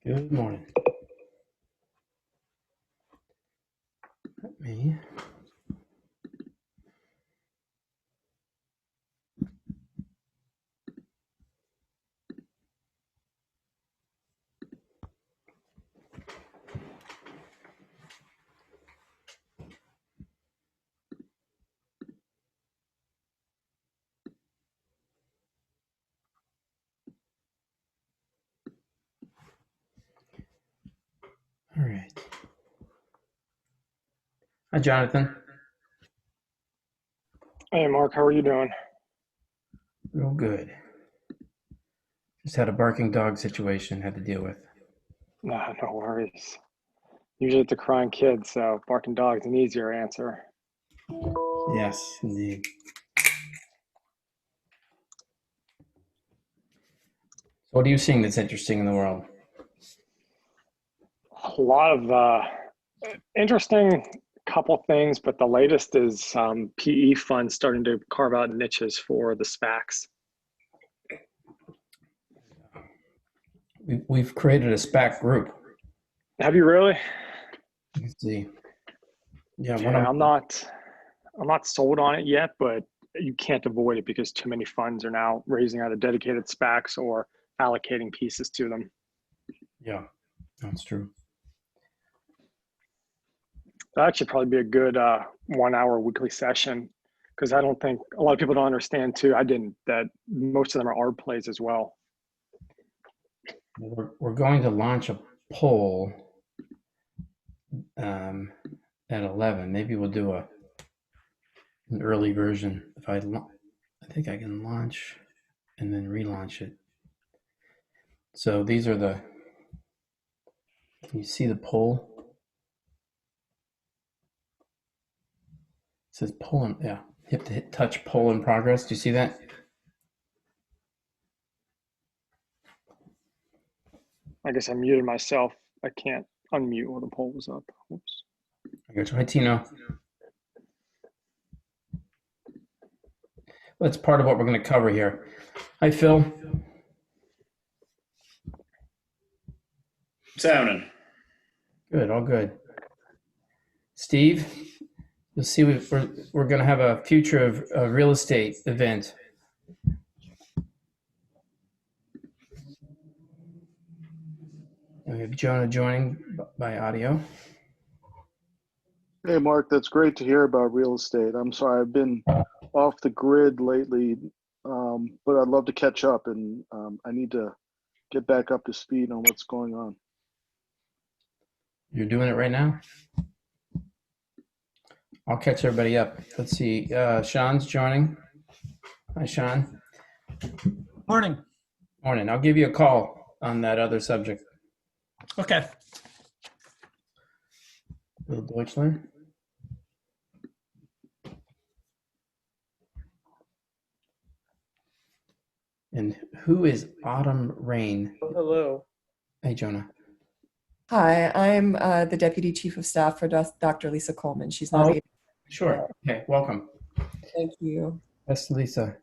Good morning. Let me. All right. Hi, Jonathan. Hey, Mark, how are you doing? Real good. Just had a barking dog situation had to deal with. Nah, no worries. Usually it's a crying kid, so barking dog's an easier answer. Yes, indeed. What are you seeing that's interesting in the world? A lot of interesting couple things, but the latest is PE funds starting to carve out niches for the SPACs. We've created a SPAC group. Have you really? Let's see. Yeah, one Yeah, of I'm not sold on it yet, but you can't avoid it because too many funds are now raising either dedicated SPACs or allocating pieces to them. yeah, that's true. That'd actually probably be a good 1 hour weekly session because I don't think a lot of people don't understand too. I didn't that most of them are ARB plays as well. We're going to launch a poll at 11. Maybe we'll do an early version. I think I can launch and then relaunch it. So these are the. Can you see the poll? It says poll in, yeah. You have to hit touch poll in progress. Do you see that? I guess I muted myself. I can't unmute while the poll was up. Whoops. I got you. Hi, Tino. That's part of what we're going to cover here. Hi, Phil. What's happening? Good, all good. Steve, you'll see we're going to have a future of real estate event. And we have Jonah joining by audio. Hey, Mark, that's great to hear about real estate. I'm sorry, I've been off the grid lately, but I'd love to catch up, and I need to get back up to speed on what's going on. You're doing it right now? I'll catch everybody up. Let's see. Sean's joining. Hi, Sean. Morning. Morning. I'll give you a call on that other subject. Okay. Bill Deutschler. And who is Autumn Rain? Hello. Hey, Jonah. Hi, I'm the Deputy Chief of Staff for Dr. Lisa Coleman. She's not able. Sure. Okay, welcome. Thank you. That's Lisa.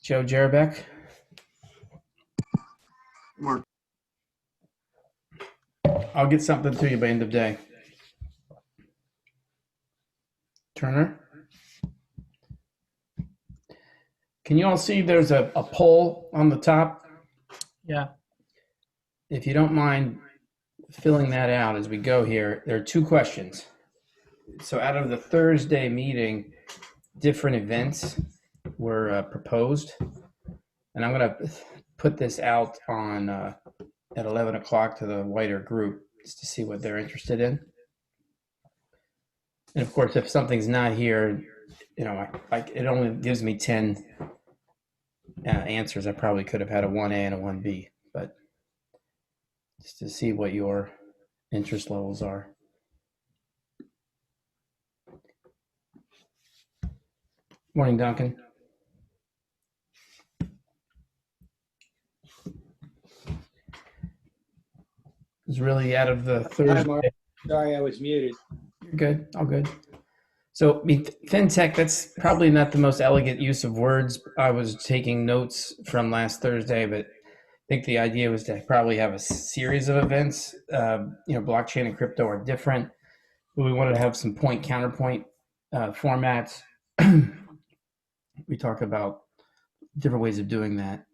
Joe Jerbeck. Mark. I'll get something to you by end of day. Turner. Can you all see there's a poll on the top? Yeah. If you don't mind filling that out as we go here, there are two questions. So out of the Thursday meeting, different events were proposed. And I'm going to put this out on at 11 o'clock to the wider group just to see what they're interested in. And of course, if something's not here, you know, it only gives me 10 answers. I probably could have had a 1A and a 1B, but just to see what your interest levels are. Morning, Duncan. It's really out of the Thursday. Sorry, I was muted. You're good. All good. So, I mean, fintech, that's probably not the most elegant use of words. I was taking notes from last Thursday, but think the idea was to probably have a series of events. Blockchain and crypto are different, but we wanted to have some point counterpoint formats. We talk about different ways of doing that.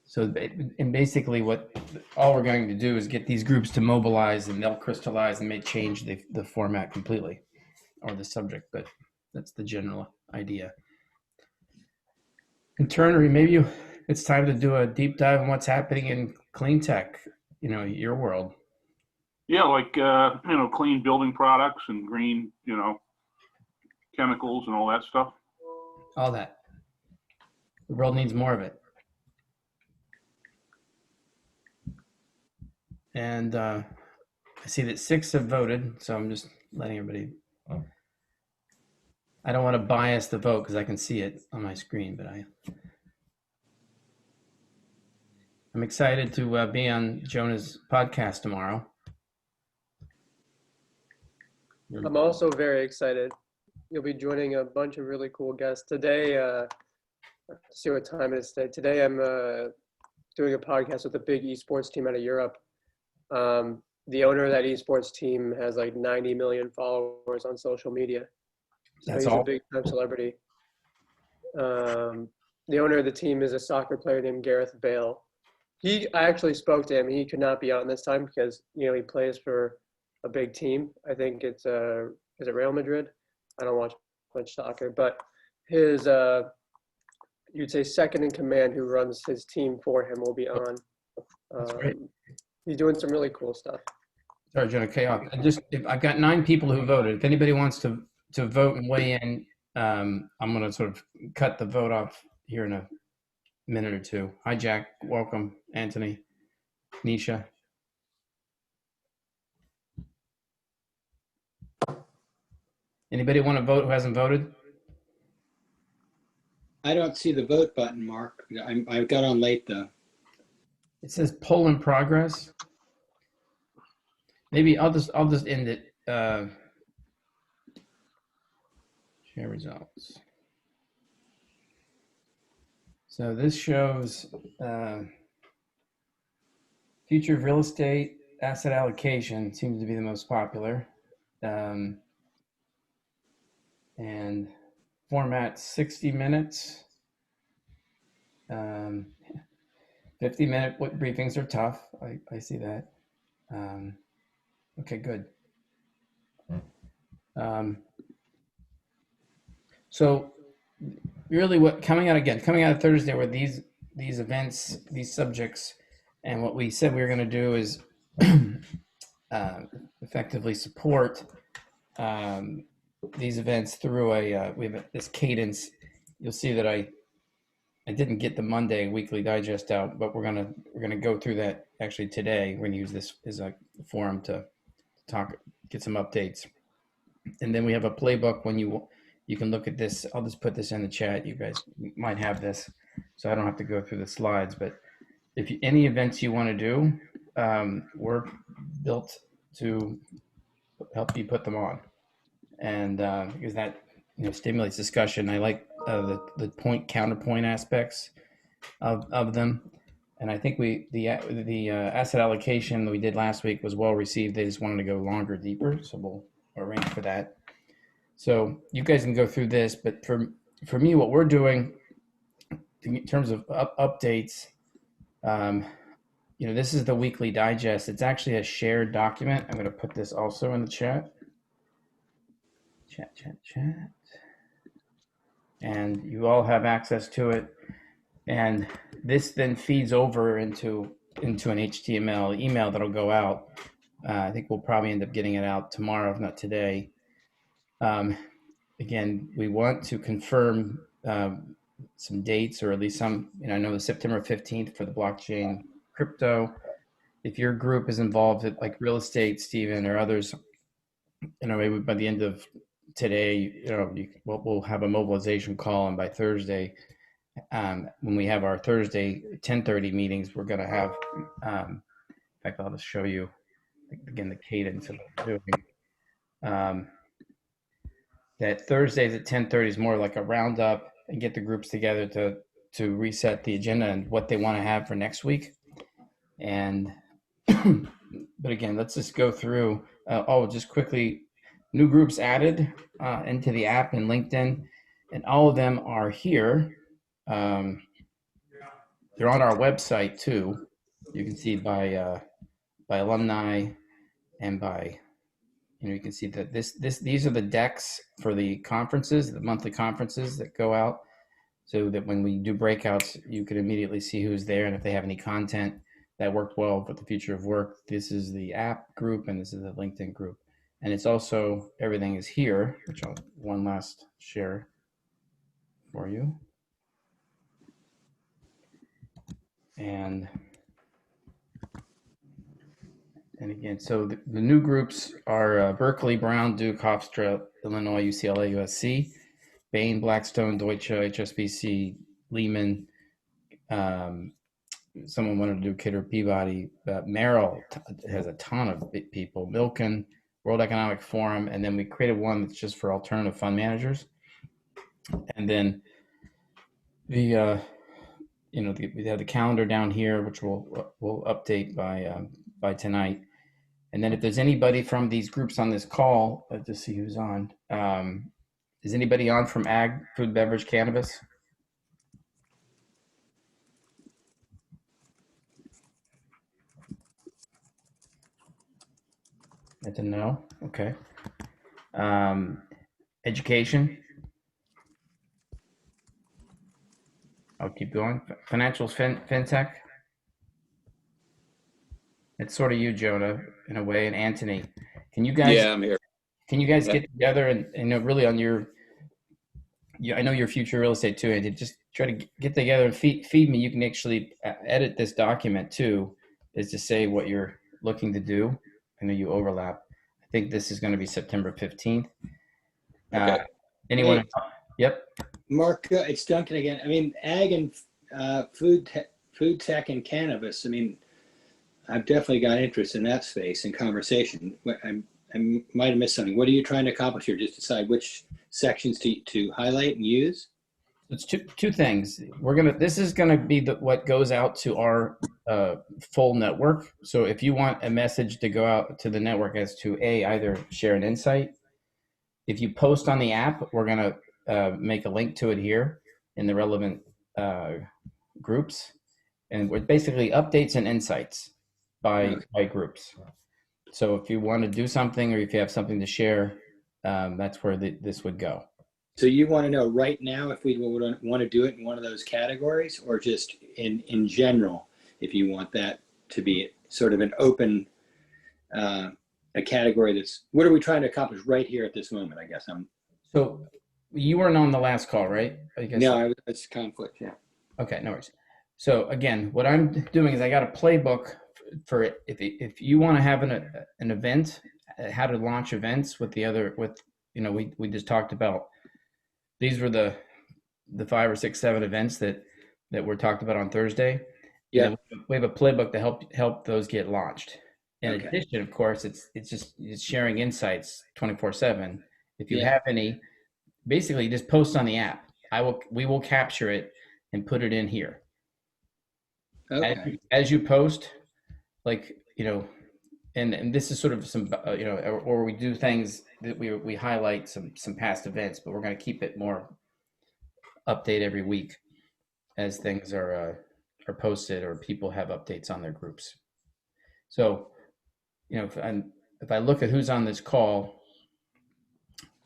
So, and basically what all we're going to do is get these groups to mobilize, and they'll crystallize and may change the format completely or the subject, but that's the general idea. And Turner, maybe it's time to do a deep dive on what's happening in clean tech, your world. Yeah, like, clean building products and green, chemicals and all that stuff. All that. The world needs more of it. And I see that 6 have voted, so I'm just letting everybody. I don't want to bias the vote because I can see it on my screen, but I'm excited to be on Jonah's podcast tomorrow. I'm also very excited. You'll be joining a bunch of really cool guests today. Let's see what time it is today. Today I'm doing a podcast with a big esports team out of Europe. The owner of that esports team has like 90 million followers on social media. So That's he's all. a big time celebrity. The owner of the team is a soccer player named Gareth Bale. I actually spoke to him. He could not be on this time because he plays for a big team. I think it's is it Real Madrid? I don't watch much soccer, but his you'd say second in command who runs his team for him will be on. That's great. He's doing some really cool stuff. Sorry, Jonah, I've got 9 people who voted. If anybody wants to vote and weigh in, I'm going to sort of cut the vote off here in a minute or two. Hi, Jack. Welcome, Anthony, Nisha. Anybody want to vote who hasn't voted? I don't see the vote button, Mark. I got on late though. It says poll in progress. Maybe I'll just end it. Share results. So this shows future of real estate asset allocation seems to be the most popular. And format 60 minutes. 50-minute briefings are tough. I see that. Okay, good. So really coming out of Thursday were these events, these subjects, and what we said we were going to do is effectively support these events through we have this cadence. You'll see that I didn't get the Monday weekly digest out, but we're gonna go through that actually today. We're gonna use this as a forum to get some updates, and then we have a playbook. When you can look at this, I'll just put this in the chat. You guys might have this, so I don't have to go through the slides. But if any events you want to do, we're built to help you put them on, and because that stimulates discussion. I like the point counterpoint aspects of them, and I think the asset allocation that we did last week was well received. They just wanted to go longer, deeper, so we'll arrange for that. So you guys can go through this, but for me, what we're doing in terms of updates, this is the weekly digest. It's actually a shared document. I'm going to put this also in the chat. Chat. And you all have access to it. And this then feeds over into an HTML email that'll go out. I think we'll probably end up getting it out tomorrow, if not today. Again, we want to confirm some dates, or at least some, I know the September 15th for the blockchain crypto. If your group is involved in like real estate, Stephen, or others, maybe by the end of today, we'll have a mobilization call, and by Thursday, when we have our Thursday 10:30 meetings, we're going to have, in fact, I'll just show you again the cadence of what we're doing. That Thursdays at 10:30 is more like a roundup and get the groups together to to reset the agenda and what they want to have for next week. And but again, let's just go through. Just quickly, new groups added into the app in LinkedIn, and all of them are here. They're on our website too. You can see by alumni and by, you can see that these are the decks for the conferences, the monthly conferences that go out, so that when we do breakouts, you can immediately see who's there, and if they have any content that worked well with the future of work. This is the app group, and this is the LinkedIn group, and it's also, everything is here, which I'll one last share for you. And again, so the new groups are Berkeley, Brown, Duke, Hofstra, Illinois, UCLA, USC, Bain, Blackstone, Deutsche, HSBC, Lehman. Someone wanted to do Kidder, Peabody. Merrill has a ton of people. Milken, World Economic Forum, and then we created one that's just for alternative fund managers. And then we have the calendar down here, which we'll update by tonight. And then if there's anybody from these groups on this call, let's just see who's on. Is anybody on from ag, food, beverage, cannabis? That's a no. Okay. Education. I'll keep going. Financials, fintech. It's sort of you, Jonah, in a way, and Anthony. Can you guys? Yeah, I'm here. Can you guys Yeah. get together and really on your? I know your future real estate too, and just try to get together and feed me. You can actually edit this document too, is to say what you're looking to do. I know you overlap. I think this is going to be September 15th. Okay. Anyone? Hey. Yep. Mark, it's Duncan again. I mean, ag and food tech and cannabis. I mean, I've definitely got interest in that space and conversation. I might have missed something. What are you trying to accomplish here? Just decide which sections to highlight and use? It's two things. This is gonna be what goes out to our full network. So if you want a message to go out to the network as to either share an insight, if you post on the app, we're gonna make a link to it here in the relevant groups, and we're basically updates and insights by groups. So if you want to do something, or if you have something to share, that's where this would go. So you want to know right now if we would want to do it in one of those categories, or just in general, if you want that to be sort of an open a category that's, what are we trying to accomplish right here at this moment? I guess So you weren't on the last call, right? I guess. No, it's conflict. Yeah. Okay, no worries. So again, what I'm doing is I got a playbook for it. If you want to have an event, how to launch events with we just talked about. These were the 5 or 6, 7 events that were talked about on Thursday. Yeah. We have a playbook to help those get launched. In Okay. addition, of course, it's sharing insights 24/7. If you Yeah. have any, basically just post on the app. We will capture it and put it in here. Okay. As you post, and this is sort of some, or we do things that we highlight some past events, but we're going to keep it more update every week as things are posted or people have updates on their groups. So, if I look at who's on this call,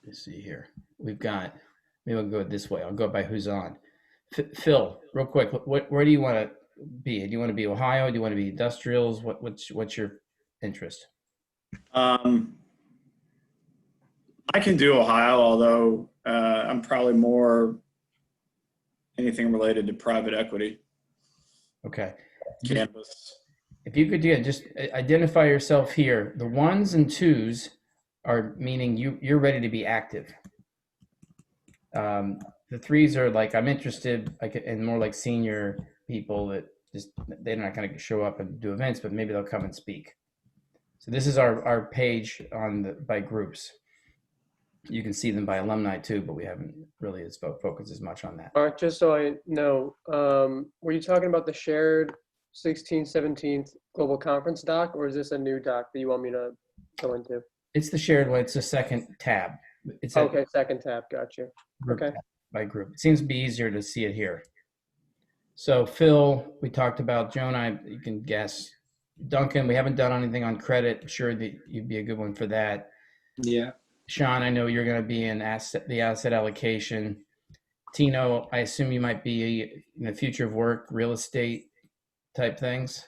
let's see here. Maybe I'll go this way. I'll go by who's on. Phil, real quick, where do you want to be? Do you want to be Ohio? Do you want to be industrials? What's your interest? I can do Ohio, although I'm probably more anything related to private equity, Okay. cannabis. If you could just identify yourself here. The 1s and 2s are meaning you're ready to be active. The 3s are like, I'm interested, and more like senior people that they're not going to show up and do events, but maybe they'll come and speak. So this is our page by groups. You can see them by alumni too, but we haven't really focused as much on that. Mark, just so I know, were you talking about the shared 16th, 17th global conference doc, or is this a new doc that you want me to go into? It's the shared one. It's the second tab. It's Okay, second tab. Gotcha. group Okay. tab by group. It seems to be easier to see it here. So Phil, we talked about. Jonah, you can guess. Duncan, we haven't done anything on credit. I'm sure that you'd be a good one for that. Yeah. Sean, I know you're going to be in the asset allocation. Tino, I assume you might be in the future of work, real estate type things,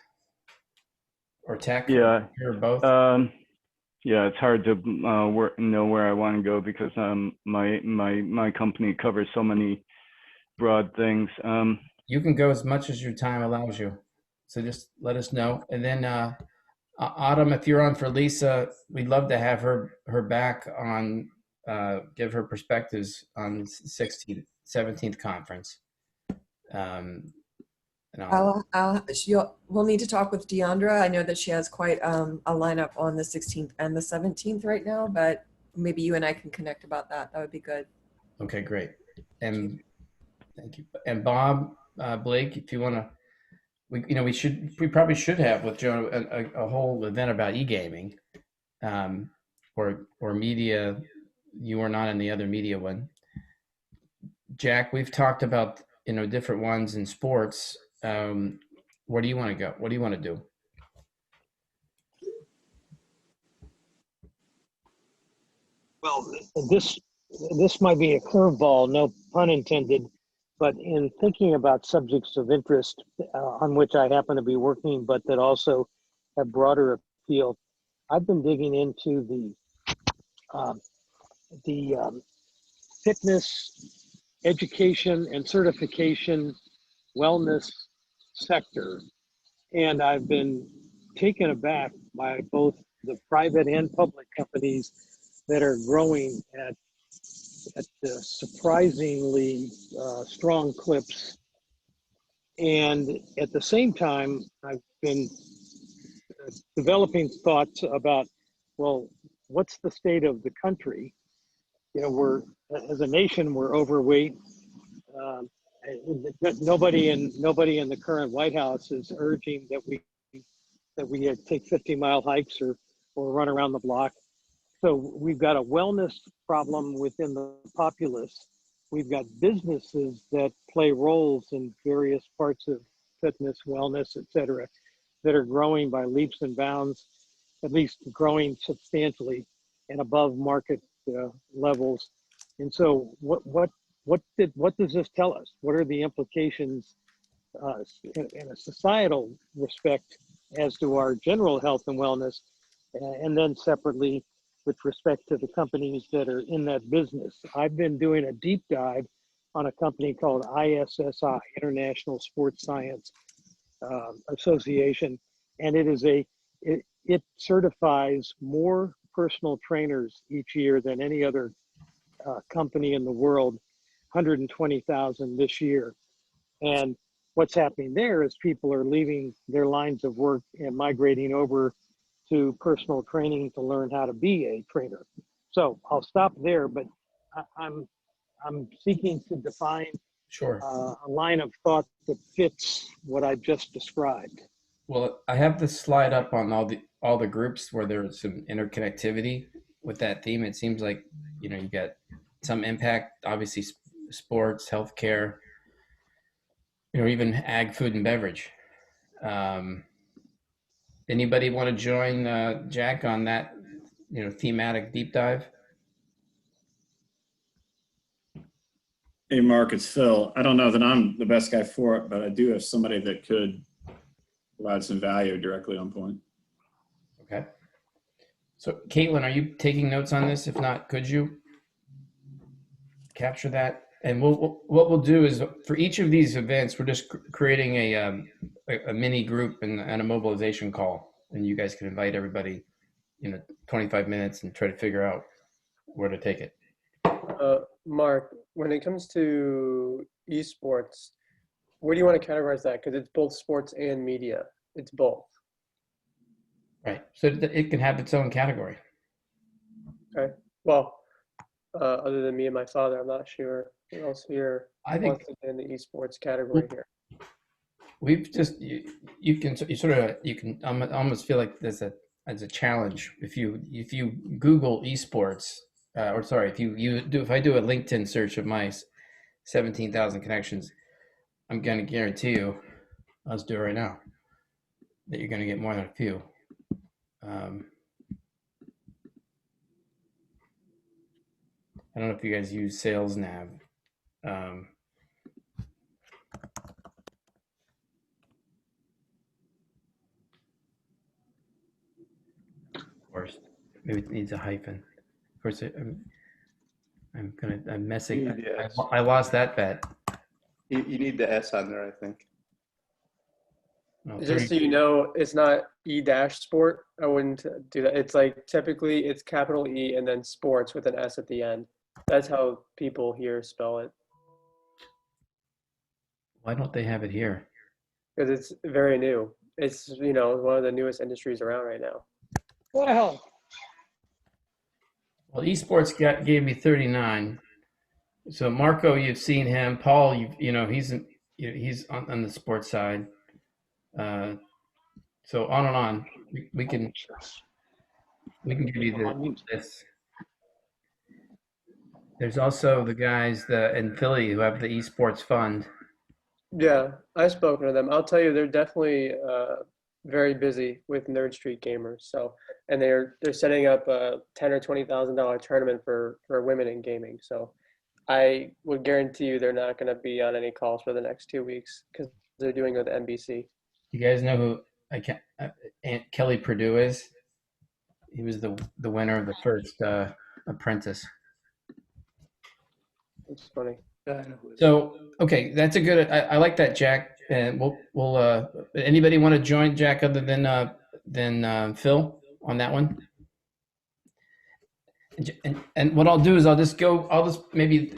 or tech. Yeah. Or both. Yeah, it's hard to know where I want to go because my company covers so many broad things. You can go as much as your time allows you. So just let us know. And then Autumn, if you're on for Lisa, we'd love to have her back on, give her perspectives on the 16th, 17th conference. And we'll need to talk with Deandra. I know that she has quite a lineup on the 16th and the 17th right now, but maybe you and I can connect about that. That would be good. Okay, great. And thank you. And Bob, Blake, if you want to, we probably should have with Joe a whole event about e-gaming, or media. You are not in the other media one. Jack, we've talked about different ones in sports. Where do you want to go? What do you want to do? Well, this might be a curveball, no pun intended, but in thinking about subjects of interest on which I happen to be working, but that also have broader appeal, I've been digging into the fitness, education, and certification wellness sector, and I've been taken aback by both the private and public companies that are growing at surprisingly strong clips. And at the same time, I've been developing thoughts about, well, what's the state of the country? We're, as a nation, we're overweight. Nobody in the current White House is urging that we take 50-mile hikes or run around the block. So we've got a wellness problem within the populace. We've got businesses that play roles in various parts of fitness, wellness, et cetera, that are growing by leaps and bounds, at least growing substantially and above market levels. And so what does this tell us? What are the implications in a societal respect as to our general health and wellness, and then separately with respect to the companies that are in that business? I've been doing a deep dive on a company called ISSI, International Sports Science Association, and it certifies more personal trainers each year than any other company in the world, 120,000 this year. And what's happening there is people are leaving their lines of work and migrating over to personal training to learn how to be a trainer. So I'll stop there, but I'm seeking to define a line of thought that fits what I've just described. Well, I have this slide up on all the groups where there's some interconnectivity with that theme. It seems like you get some impact, obviously sports, healthcare, even ag, food, and beverage. Anybody want to join Jack on that, thematic deep dive? Hey, Mark, it's Phil. I don't know that I'm the best guy for it, but I do have somebody that could provide some value directly on point. Okay. So, Caitlin, are you taking notes on this? If not, could you capture that? And what we'll do is for each of these events, we're just creating a mini group and a mobilization call, and you guys can invite everybody, 25 minutes and try to figure out where to take it. Mark, when it comes to esports, where do you want to categorize that? Because it's both sports and media. It's both. Right. So it can have its own category. Okay. Well, other than me and my father. I'm not sure who else here I think wants to get in the esports category here. we've just you can you sort of you can almost feel like there's a challenge if you Google esports or sorry if I do a LinkedIn search of my 17,000 connections, I'm going to guarantee you, let's do it right now, that you're going to get more than a few. I don't know if you guys use Sales Nav. Of course, maybe it needs a hyphen. Of course, I'm messing. I lost that bet. You need the S on there, I think. Oh, Just so you know, it's not E-sport. I wouldn't do that. It's like typically it's capital E and then sports with an S at the end. That's how people here spell it. Why don't they have it here? Because it's very new. It's, one of the newest industries around right now. What the hell? Well, esports gave me 39. So Marco, you've seen him. Paul, he's on the sports side. So on and on. We can give you the list. There's also the guys in Philly who have the esports fund. Yeah, I've spoken to them. I'll tell you, they're definitely very busy with Nerd Street Gamers. So, and they're setting up a $10,000 or $20,000 tournament for women in gaming. So, I would guarantee you they're not going to be on any calls for the next 2 weeks because they're doing it with NBC. You guys know who Aunt Kelly Purdue is? He was the winner of the first Apprentice. It's funny. So okay, that's a good. I like that, Jack. And we'll anybody want to join Jack other than Phil on that one? And what I'll do is I'll just maybe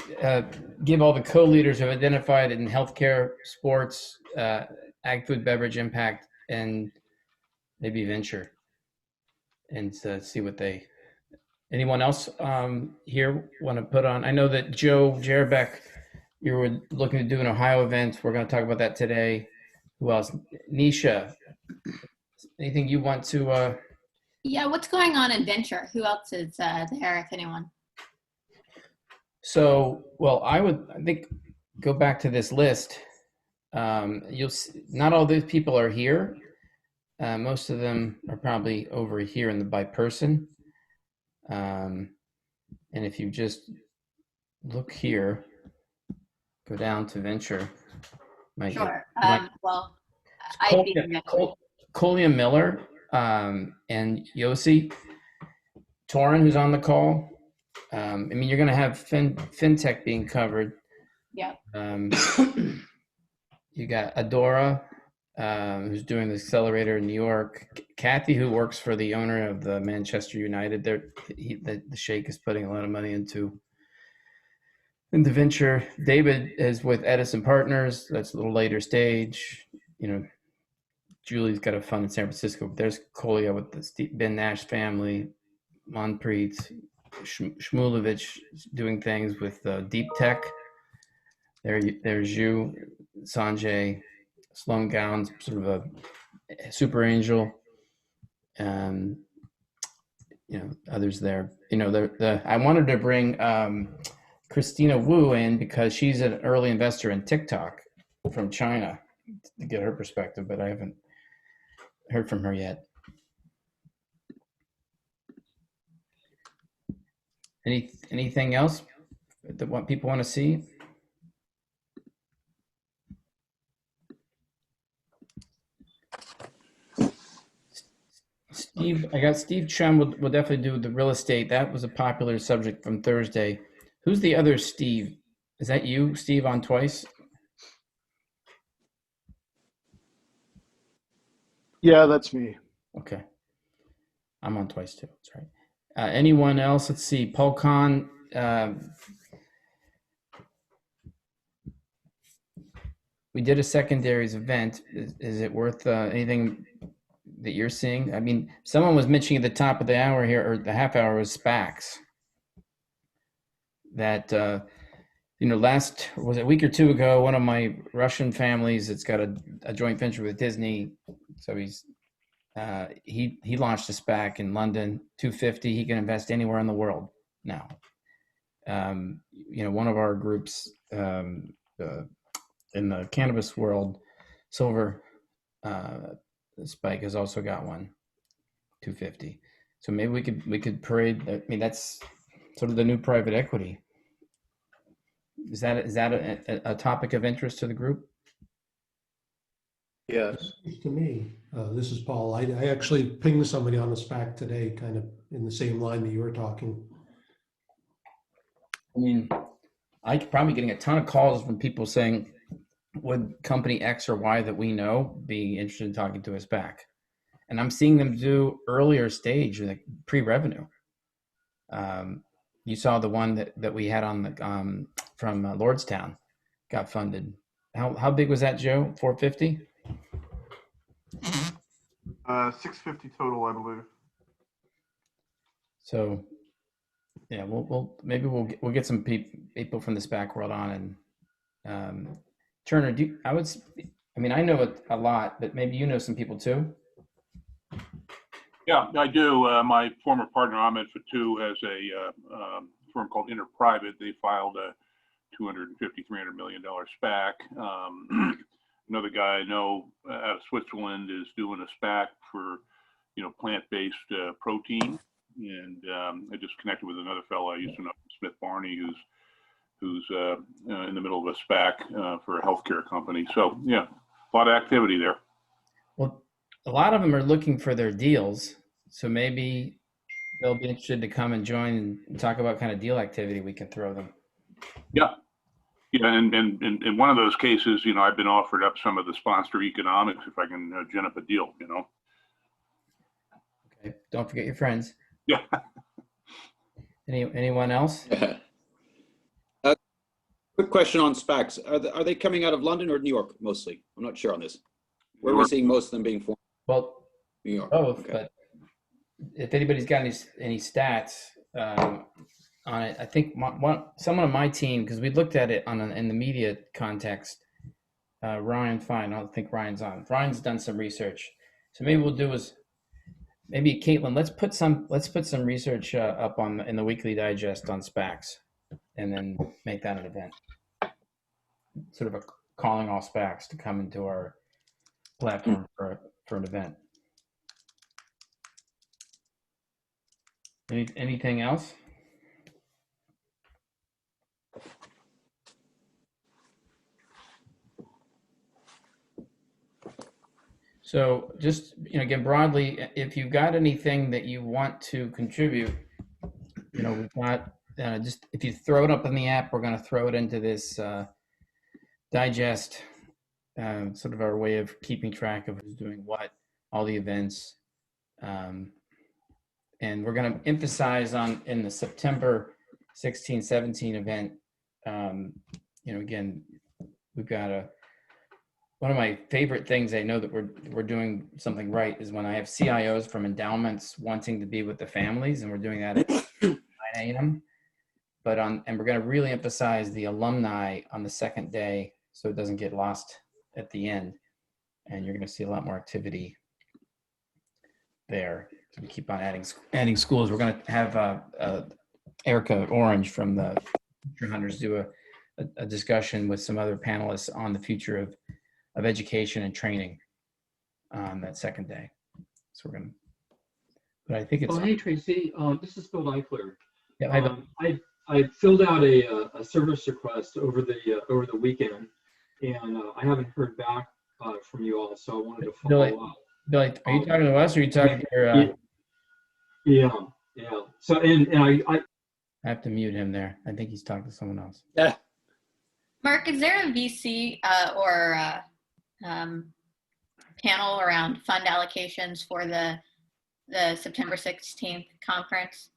give all the co-leaders who have identified in healthcare, sports, ag, food, beverage, impact, and maybe venture, and see what they. Anyone else here want to put on? I know that Joe Jerbeck, you were looking to do an Ohio event. We're going to talk about that today. Who else? Nisha, anything you want to? Yeah, what's going on in venture? Who else is there, if anyone? So, well, I think go back to this list. You'll see, not all these people are here. Most of them are probably over here by person. And if you just look here, go down to venture. Sure. Well, I'd be Colia Miller and Yossi Torin, who's on the call. I mean, you're going to have fintech being covered. Yeah. You got Adora, who's doing the accelerator in New York. Kathy, who works for the owner of the Manchester United. The Sheikh is putting a lot of money into venture. David is with Edison Partners. That's a little later stage. Julie's got a fund in San Francisco. There's Kolia with the Ben Nash family. Monpreet, Shmulevich doing things with deep tech. There's you, Sanjay, Sloan Gowns, sort of a super angel, and others there. I wanted to bring Christina Wu in because she's an early investor in TikTok from China to get her perspective, but I haven't heard from her yet. Anything else that what people want to see? Steve, I got Steve Chum will definitely do the real estate. That was a popular subject from Thursday. Who's the other Steve? Is that you, Steve, on twice? Yeah, that's me. Okay. I'm on twice too. That's right. Anyone else? Let's see. Paul Kahn. We did a secondaries event. Is it worth anything that you're seeing? I mean, someone was mentioning at the top of the hour here, or the half hour, was SPACs. that last was it a week or two ago, one of my Russian families, it's got a joint venture with Disney, so he launched a SPAC in London, 250. He can invest anywhere in the world now. One of our groups in the cannabis world, Silver Spike, has also got one, 250. So maybe we could parade. I mean, that's sort of the new private equity. Is that a topic of interest to the group? Yes. To me, this is Paul. I actually pinged somebody on the SPAC today, kind of in the same line that you were talking. I mean, I'm probably getting a ton of calls from people saying, would company X or Y that we know be interested in talking to us back? And I'm seeing them do earlier stage, like pre-revenue. You saw the one that we had on the from Lordstown got funded. How big was that, Joe? 450? 650 total, I believe. So, yeah, we'll get some people from the SPAC world on. And Turner, I know it a lot, but maybe you know some people too. Yeah, I do. My former partner Ahmed Fatou has a firm called Interprivate. They filed a $250, $300 million SPAC. Another guy I know out of Switzerland is doing a SPAC for, plant-based protein. And I just connected with another fellow I used to know, Smith Barney, who's in the middle of a SPAC for a healthcare company. So yeah, a lot of activity there. Well, a lot of them are looking for their deals, so maybe they'll be interested to come and join and talk about kind of deal activity we can throw them. Yeah. Yeah, and in one of those cases, I've been offered up some of the sponsor economics if I can gin up a deal, Okay, don't forget your friends. Yeah. Anyone else? Quick question on SPACs. Are they coming out of London or New York mostly? I'm not sure on this. Where are we seeing most of them being formed? Well, New York. Both, Okay. But if anybody's got any stats on it, I think someone on my team, because we looked at it in the media context, Ryan, fine, I don't think Ryan's on. Ryan's done some research. So maybe we'll do is, maybe Caitlin, let's put some research up in the weekly digest on SPACs, and then make that an event. Sort of calling all SPACs to come into our platform for an event. Anything else? So just, again, broadly, if you've got anything that you want to contribute, we've got, just if you throw it up in the app, we're going to throw it into this digest, sort of our way of keeping track of who's doing what, all the events. And we're going to emphasize in the September 16, 17 event, again, we've got one of my favorite things I know that we're doing something right is when I have CIOs from endowments wanting to be with the families, and we're doing that at 9 a.m. And we're going to really emphasize the alumni on the second day, so it doesn't get lost at the end. And you're going to see a lot more activity there. So we keep on adding schools. We're going to have Erica Orange from the Future Hunters do a discussion with some other panelists on the future of education and training on that second day. So we're going to, but I think it's. Oh, hey, Tracy, this is Phil Eichler. Yeah, I filled out a service request over the weekend, and I haven't heard back from you all, so I wanted to follow up. Billy, are you talking to us or are you talking to your? Yeah. So, and I have to mute him there. I think he's talking to someone else. Yeah. Mark, is there a VC or panel around fund allocations for the September 16th conference?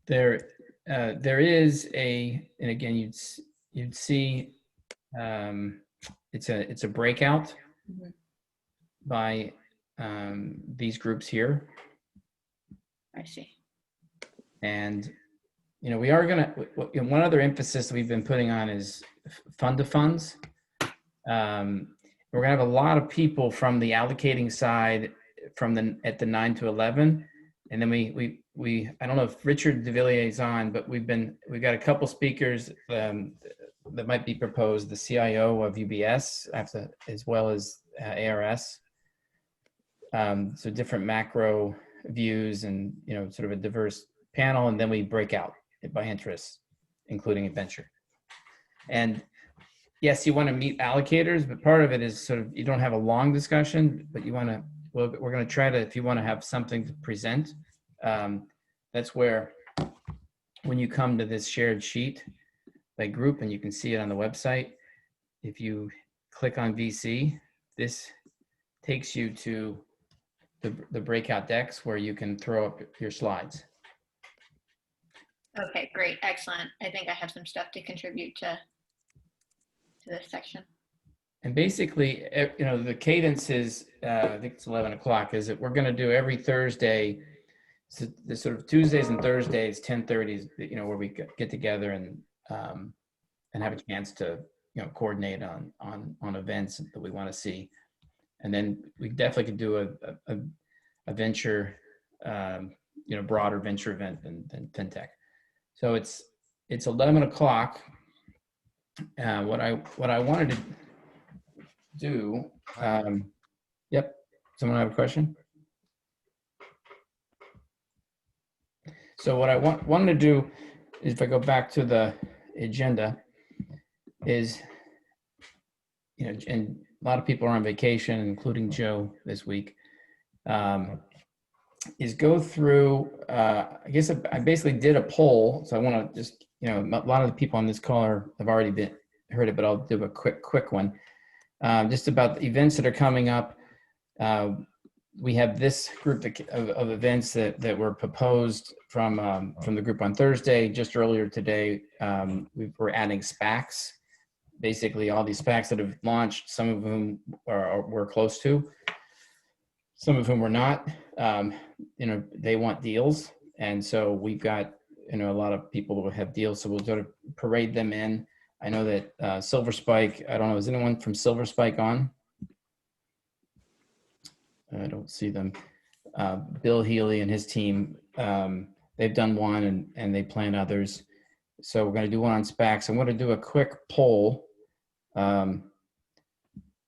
There is and again, you'd see, it's a breakout by these groups here. I see. And we are gonna, one other emphasis we've been putting on is fund of funds. We're gonna have a lot of people from the allocating side at the 9 to 11. And then we I don't know if Richard DeVilliers is on, but we've got a couple speakers that might be proposed, the CIO of UBS, as well as ARS. So different macro views and, sort of a diverse panel. And then we break out by interest, including venture. And yes, you want to meet allocators, but part of it is sort of, you don't have a long discussion, but we're going to try to, if you want to have something to present, that's where, when you come to this shared sheet by group, and you can see it on the website, if you click on VC, this takes you to the breakout decks where you can throw up your slides. Okay, great, excellent. I think I have some stuff to contribute to this section. And basically, the cadence is, I think it's 11 o'clock, is that we're going to do every Thursday, so the sort of Tuesdays and Thursdays, 10:30, where we get together and have a chance to, coordinate on events that we want to see. And then we definitely could do a venture, broader venture event than FinTech. So it's 11 o'clock. What I wanted to do, yep, someone have a question? So what I wanted to do is, if I go back to the agenda, is, and a lot of people are on vacation, including Joe this week, is go through, I guess I basically did a poll. So I want to just, a lot of the people on this call have already heard it, but I'll do a quick one. Just about the events that are coming up. We have this group of events that were proposed from the group on Thursday. Just earlier today, we're adding SPACs. Basically, all these SPACs that have launched, some of whom we're close to, some of whom we're not. They want deals, and so we've got a lot of people that have deals. So we'll sort of parade them in. I know that Silver Spike. I don't know. Is anyone from Silver Spike on? I don't see them. Bill Healy and his team, they've done one and they plan others. So we're going to do one on SPACs. I'm going to do a quick poll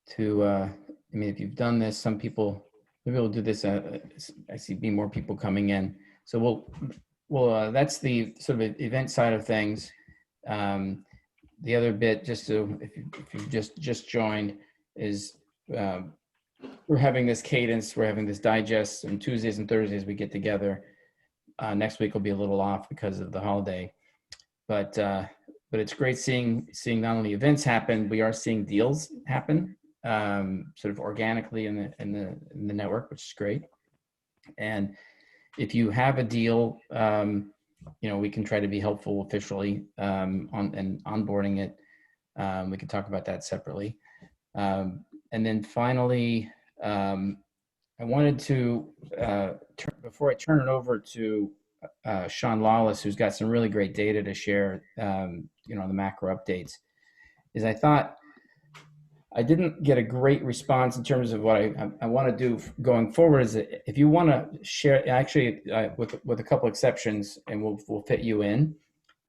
if you've done this, some people, maybe we'll do this. I see more people coming in. So we'll that's the sort of event side of things. The other bit, just to, if you just joined, is we're having this cadence, we're having this digest, and Tuesdays and Thursdays we get together. Next week will be a little off because of the holiday, but it's great seeing not only events happen, we are seeing deals happen, sort of organically in the network, which is great. And if you have a deal, we can try to be helpful officially on onboarding it. We can talk about that separately. And then finally, I wanted to, before I turn it over to Sean Lawless, who's got some really great data to share, on the macro updates, is I thought I didn't get a great response in terms of what I want to do going forward. Is that if you want to share, actually, with a couple exceptions, and we'll fit you in,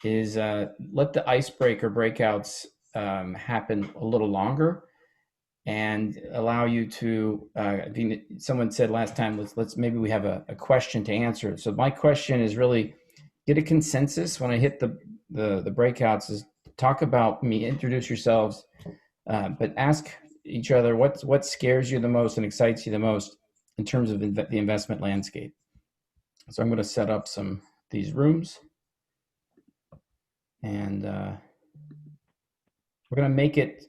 is let the icebreaker breakouts happen a little longer, and allow you to, someone said last time, let's maybe we have a question to answer. So my question is really get a consensus when I hit the breakouts, is talk about me, introduce yourselves, but ask each other what scares you the most and excites you the most in terms of the investment landscape. So I'm going to set up these rooms, and we're going to make it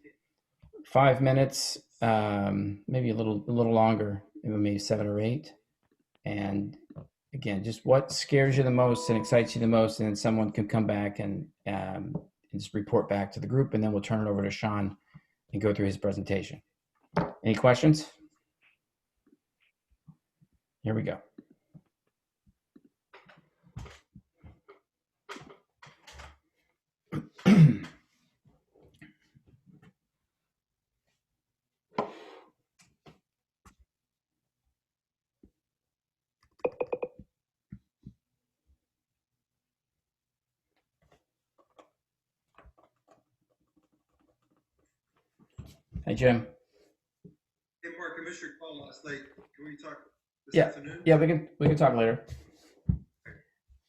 5 minutes, maybe a little longer, maybe 7 or 8. And again, just what scares you the most and excites you the most, and then someone can come back and just report back to the group, and then we'll turn it over to Sean and go through his presentation. Any questions? Here we go. Hey, Jim. Hey, Mark, I missed your call last night. Can we talk this Yeah, afternoon? yeah, we can talk later.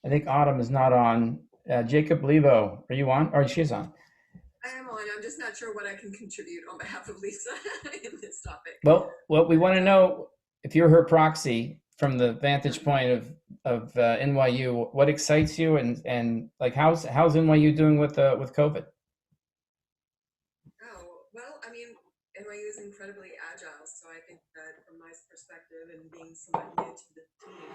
I think Autumn is not on. Jacob Levo, are you on? Or she's on. I am on. I'm just not sure what I can contribute on behalf of Lisa in this topic. Well, we want to know if you're her proxy from the vantage point of NYU. What excites you, and like how's NYU doing with COVID? Oh, well, I mean, NYU is incredibly agile, so I think that from my perspective and being somewhat new to the team,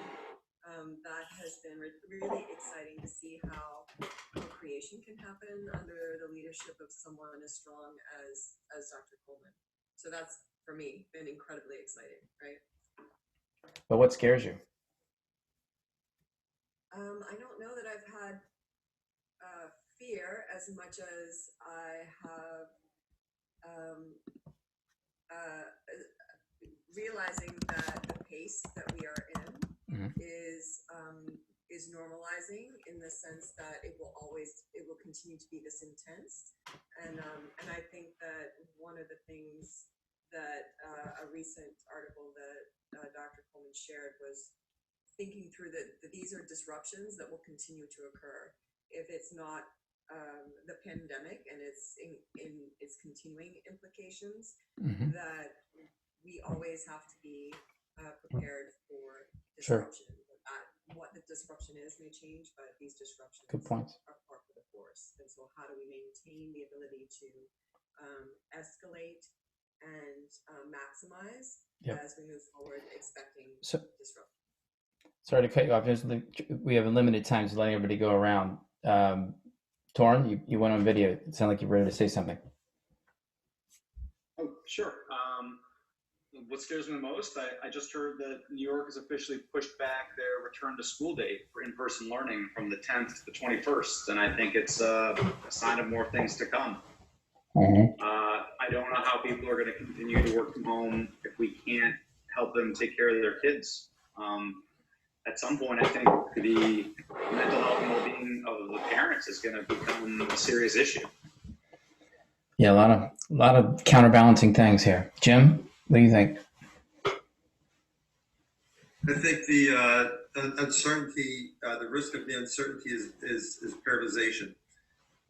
that has been really exciting to see how co-creation can happen under the leadership of someone as strong as Dr. Coleman. So that's, for me, been incredibly exciting, right? But what scares you? I don't know that I've had fear as much as I have realizing that the pace that we are in is normalizing in the sense that it will continue to be this intense, and I think that one of the things that a recent article that Dr. Coleman shared was thinking through that these are disruptions that will continue to occur if it's not the pandemic and its continuing implications, that we always have to be prepared for disruption. Sure. What the disruption is may change, but these disruptions Good points. are part of the course. And so how do we maintain the ability to escalate and maximize as we move forward, expecting disruption? Sorry to cut you off. We have a limited time, so letting everybody go around. Torrin, you went on video. It sounded like you're ready to say something. Oh, sure. What scares me the most, I just heard that New York has officially pushed back their return to school date for in-person learning from the 10th to the 21st, and I think it's a sign of more things to come. I don't know how people are going to continue to work from home if we can't help them take care of their kids. At some point, I think the mental health and well-being of the parents is going to become a serious issue. Yeah, a lot of counterbalancing things here. Jim, what do you think? I think the uncertainty, the risk of the uncertainty is paralyzation.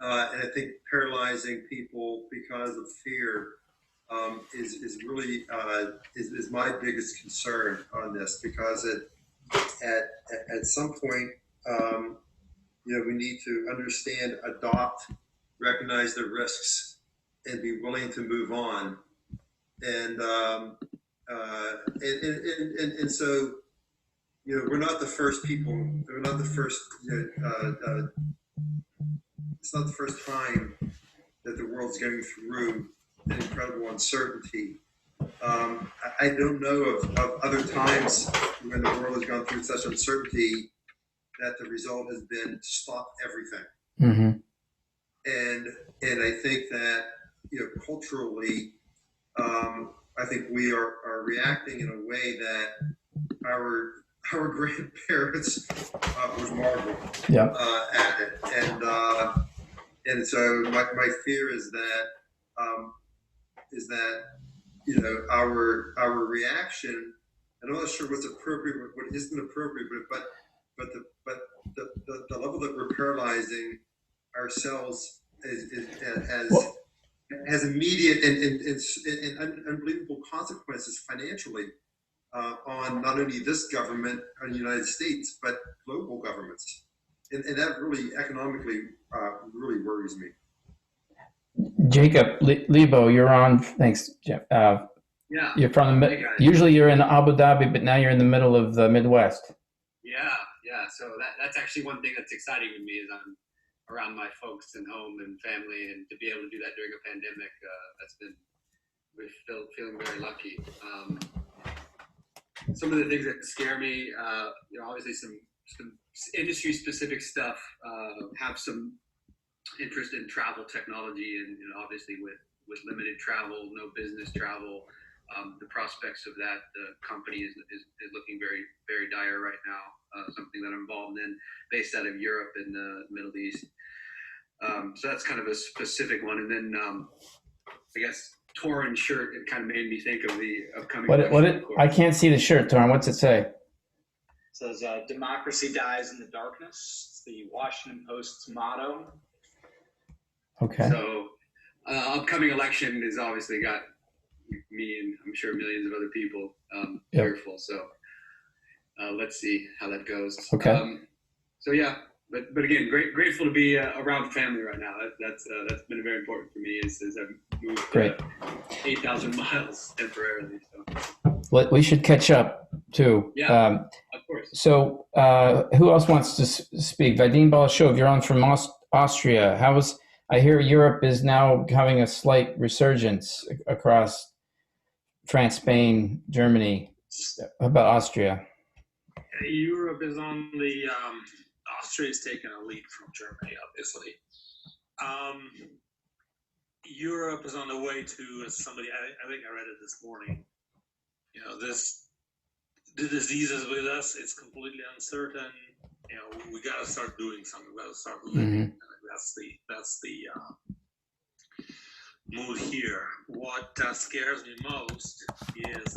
And I think paralyzing people because of fear is really is my biggest concern on this, because at some point, we need to understand, adopt, recognize the risks, and be willing to move on. And so, we're not the first people. We're not the first. It's not the first time that the world's going through an incredible uncertainty. I don't know of other times when the world has gone through such uncertainty that the result has been stop everything. And I think that culturally, I think we are reacting in a way that our grandparents was marveled at it, and so my fear is that our reaction, and I'm not sure what's appropriate, what isn't appropriate, but the level that we're paralyzing ourselves has immediate and unbelievable consequences financially on not only this government in the United States, but global governments. And that really economically really worries me. Jacob Lebo, you're on. Thanks, Jeff. Yeah. You're from Hey, guys. usually you're in Abu Dhabi, but now you're in the middle of the Midwest. Yeah. So that's actually one thing that's exciting with me is I'm around my folks and home and family, and to be able to do that during a pandemic, we're feeling very lucky. Some of the things that scare me, obviously some industry specific stuff, have some interest in travel technology, and obviously with limited travel, no business travel, the prospects of that, the company is looking very, very dire right now. Something that I'm involved in, based out of Europe and the Middle East. So that's kind of a specific one. And then I guess torn shirt, it kind of made me think of the upcoming What election, it? of course. I can't see the shirt, Torn. What's it say? Says democracy dies in the darkness. It's the Washington Post's motto. Okay. So upcoming election has obviously got me and I'm sure millions of other people fearful. So let's see how that goes. Okay. So yeah, but again, grateful to be around family right now. That's been very important for me as I've moved 8,000 miles temporarily. So We should catch up too. Yeah, of course. So who else wants to speak? Vadim Balashov, you're on from Austria. I hear Europe is now having a slight resurgence across France, Spain, Germany. How about Austria? Europe is on the Austria is taking a lead from Germany, obviously. Europe is on the way to somebody. I think I read it this morning. You know, the disease is with us. It's completely uncertain. You know, we got to start doing something. We got to start living. That's the mood here. What scares me most is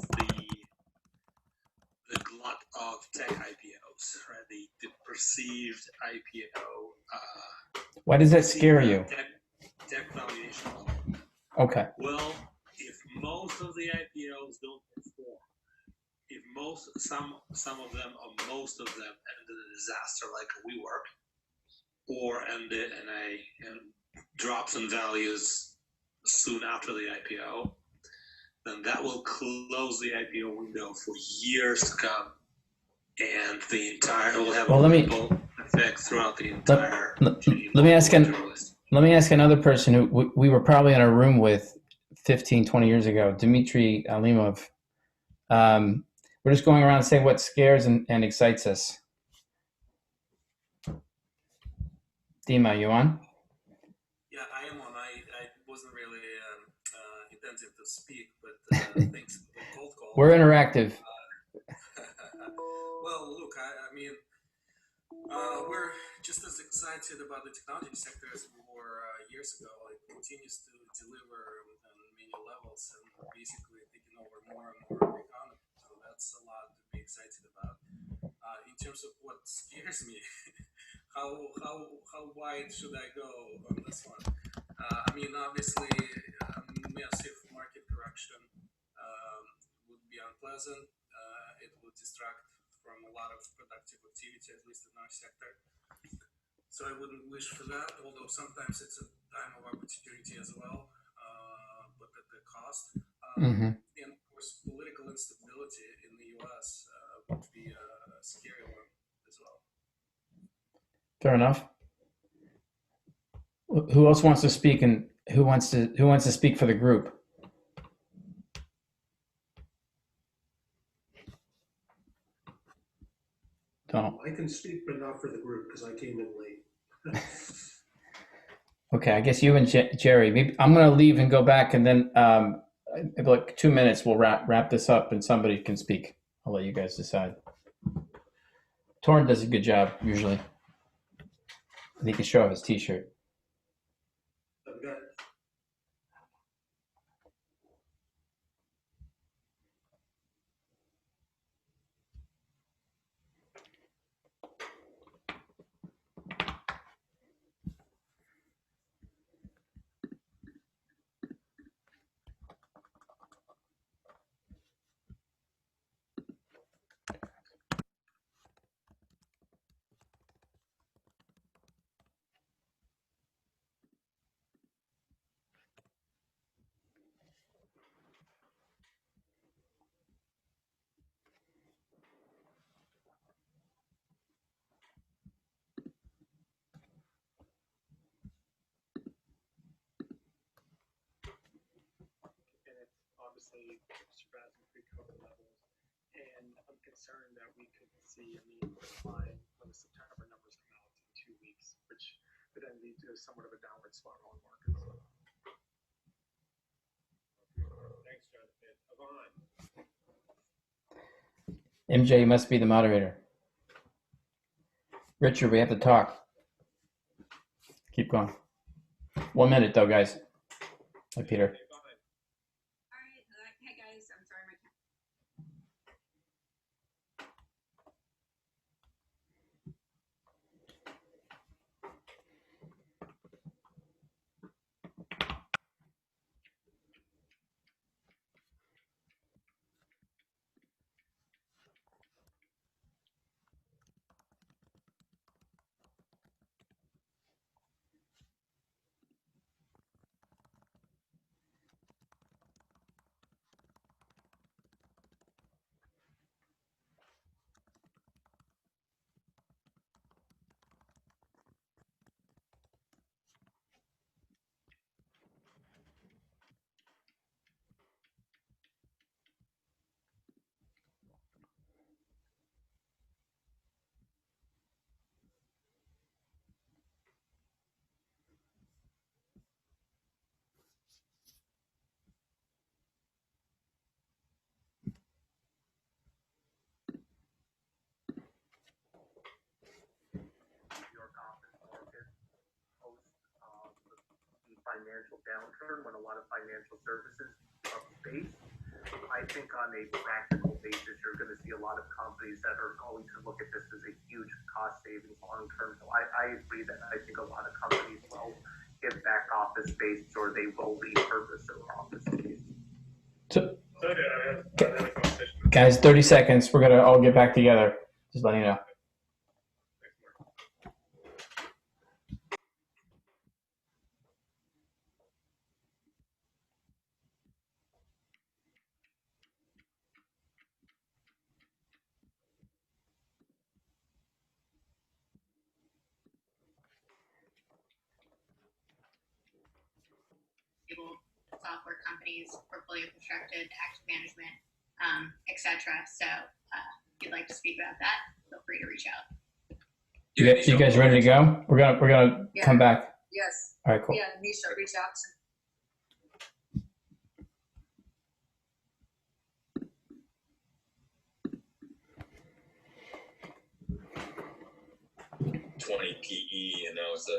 the glut of tech IPOs, right? The perceived IPO. Why does that scare you? Tech valuation. Okay. Well, if most of the IPOs don't perform, if some of them or most of them end in a disaster like a WeWork, or end it in a drops in values soon after the IPO, then that will close the IPO window for years to come, and the entire will have a ripple effect throughout the entire. Let me ask another person who we were probably in a room with 15, 20 years ago, Dmitry Alimov. We're just going around saying what scares and excites us. Dima, you on? Yeah, I am on. I wasn't really intensive to speak, but thanks for the cold call. We're interactive. Well, look, I mean, we're just as excited about the technology sector as we were years ago. It continues to deliver on many levels and basically taking over more and more of the economy. So that's a lot to be excited about. In terms of what scares me, how wide should I go on this one? I mean, obviously, massive market correction would be unpleasant. It would distract from a lot of productive activity, at least in our sector. So I wouldn't wish for that, although sometimes it's a time of opportunity as well, but at the cost. And of course, political instability in the U.S. Would be a scary one as well. Fair enough. Who else wants to speak, and who wants to speak for the group? Don't. I can speak, but not for the group because I came in late. Okay, I guess you and Jerry. Maybe I'm going to leave and go back, and then in like 2 minutes we'll wrap this up, and somebody can speak. I'll let you guys decide. Torn does a good job usually. And he can show off his T-shirt. Obviously surpassing pre-COVID levels, and I'm concerned that we could see a meaningful decline when the September numbers come out in 2 weeks, which could then lead to somewhat of a downward spiral in markets. Thanks, Jonathan. Yvonne. MJ must be the moderator. Richard, we have to talk. Keep going. 1 minute though, guys. Hi, Peter. financial downturn when a lot of financial services are faced. I think on a practical basis, you're going to see a lot of companies that are going to look at this as a huge cost savings long term. So I agree that I think a lot of companies will give back office space or they will repurpose their office space. So, guys, 30 seconds. We're going to all get back together. Just letting you know. Software companies, portfolio constructed, active management, etc. So if you'd like to speak about that, feel free to reach out. You guys ready to go? We're gonna come back. Yes. All right, cool. Yeah, Nisha, reach out to 20 PE, and now it's I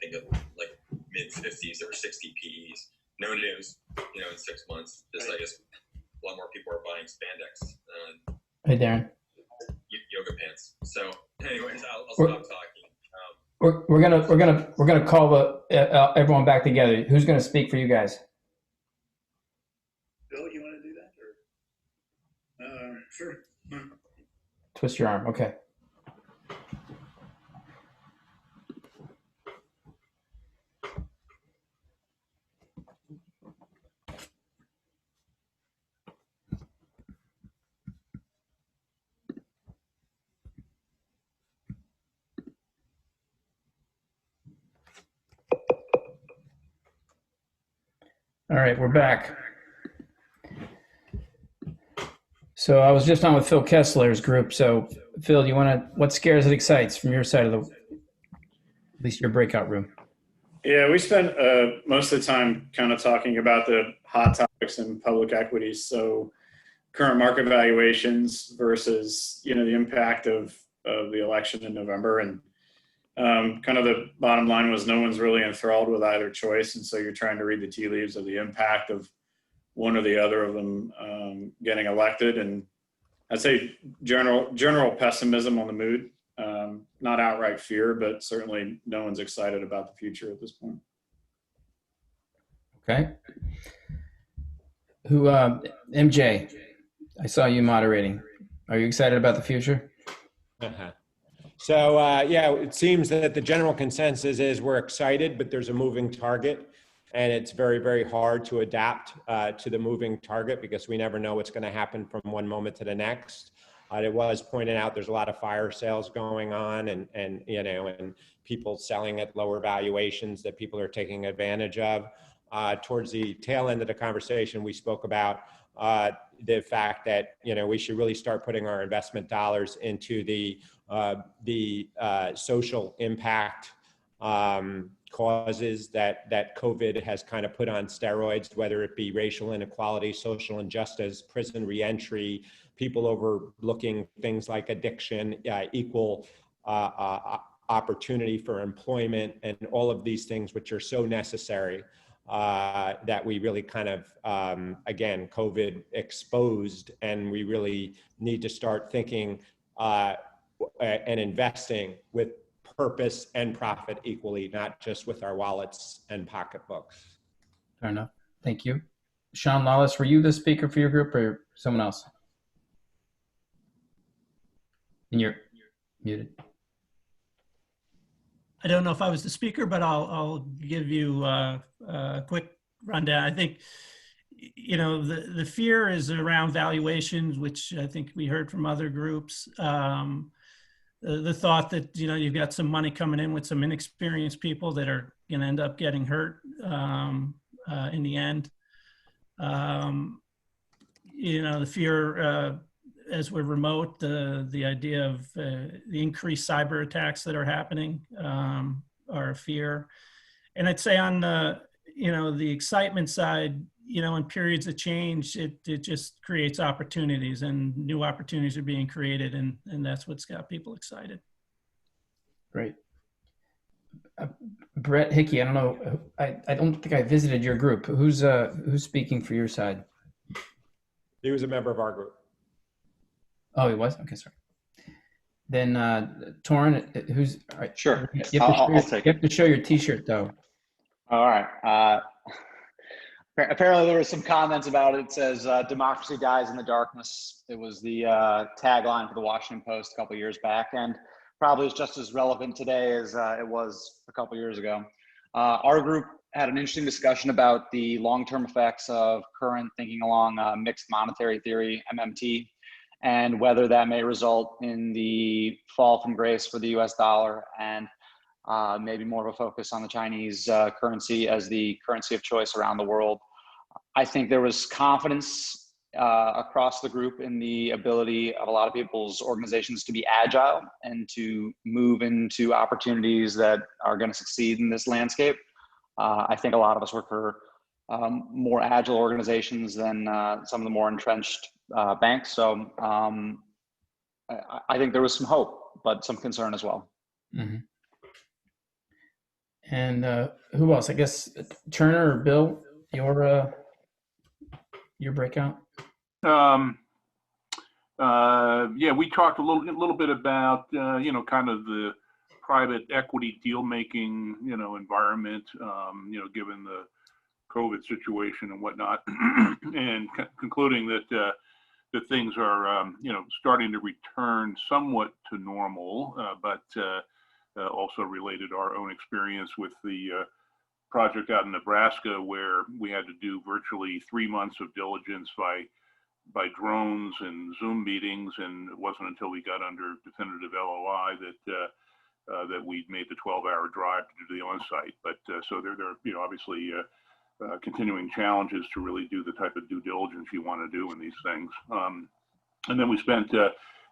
think like mid 50s or 60 PEs. No news, in 6 months. Just I guess a lot more people are buying spandex and Hey, Darren. Yoga pants. So, anyways, I'll stop talking. We're gonna call everyone back together. Who's gonna speak for you guys? Bill, you want to do that, or sure? Twist your arm. Okay. All right, we're back. So I was just on with Phil Kessler's group. So Phil, what scares and excites from your side of at least your breakout room? Yeah, we spent most of the time kind of talking about the hot topics in public equities. So current market valuations versus, the impact of the election in November. And kind of the bottom line was no one's really enthralled with either choice. And so you're trying to read the tea leaves of the impact of one or the other of them getting elected. And I'd say general pessimism on the mood, not outright fear, but certainly no one's excited about the future at this point. Okay. MJ, I saw you moderating. Are you excited about the future? So, it seems that the general consensus is we're excited, but there's a moving target. And it's very, very hard to adapt to the moving target because we never know what's going to happen from one moment to the next. It was pointed out there's a lot of fire sales going on and people selling at lower valuations that people are taking advantage of. Towards the tail end of the conversation, we spoke about the fact that we should really start putting our investment dollars into the social impact causes that COVID has kind of put on steroids, whether it be racial inequality, social injustice, prison reentry, people overlooking things like addiction, equal opportunity for employment, and all of these things which are so necessary that we really kind of, again, COVID exposed, and we really need to start thinking and investing with purpose and profit equally, not just with our wallets and pocketbooks. Fair enough. Thank you. Sean Lawless, were you the speaker for your group or someone else? And you're muted. I don't know if I was the speaker, but I'll give you a quick rundown. I think, the fear is around valuations, which I think we heard from other groups. The thought that, you've got some money coming in with some inexperienced people that are going to end up getting hurt in the end. The fear as we're remote, the idea of the increased cyber attacks that are happening are a fear. And I'd say on the excitement side, in periods of change, it just creates opportunities, and new opportunities are being created, and that's what's got people excited. Great. Brett Hickey, I don't know. I don't think I visited your group. Who's speaking for your side? He was a member of our group. Oh, he was? Okay, sorry. Then Torrin, who's all right? Sure. You have to show your T-shirt though. All right. Apparently there was some comments about it. It says democracy dies in the darkness. It was the tagline for the Washington Post a couple years back, and probably is just as relevant today as it was a couple years ago. Our group had an interesting discussion about the long-term effects of current thinking along mixed monetary theory, MMT, and whether that may result in the fall from grace for the US dollar, and maybe more of a focus on the Chinese currency as the currency of choice around the world. I think there was confidence across the group in the ability of a lot of people's organizations to be agile and to move into opportunities that are going to succeed in this landscape. I think a lot of us work for more agile organizations than some of the more entrenched banks. So I think there was some hope, but some concern as well. Mm-hmm. And who else? I guess Turner or Bill, your breakout. Yeah, we talked a little bit about kind of the private equity deal making environment, given the COVID situation and whatnot, and concluding that that things are starting to return somewhat to normal, but also related to our own experience with the project out in Nebraska, where we had to do virtually 3 months of diligence by drones and Zoom meetings, and it wasn't until we got under definitive LOI that we made the 12-hour drive to do the on-site. But so there are obviously continuing challenges to really do the type of due diligence you want to do in these things. And then we spent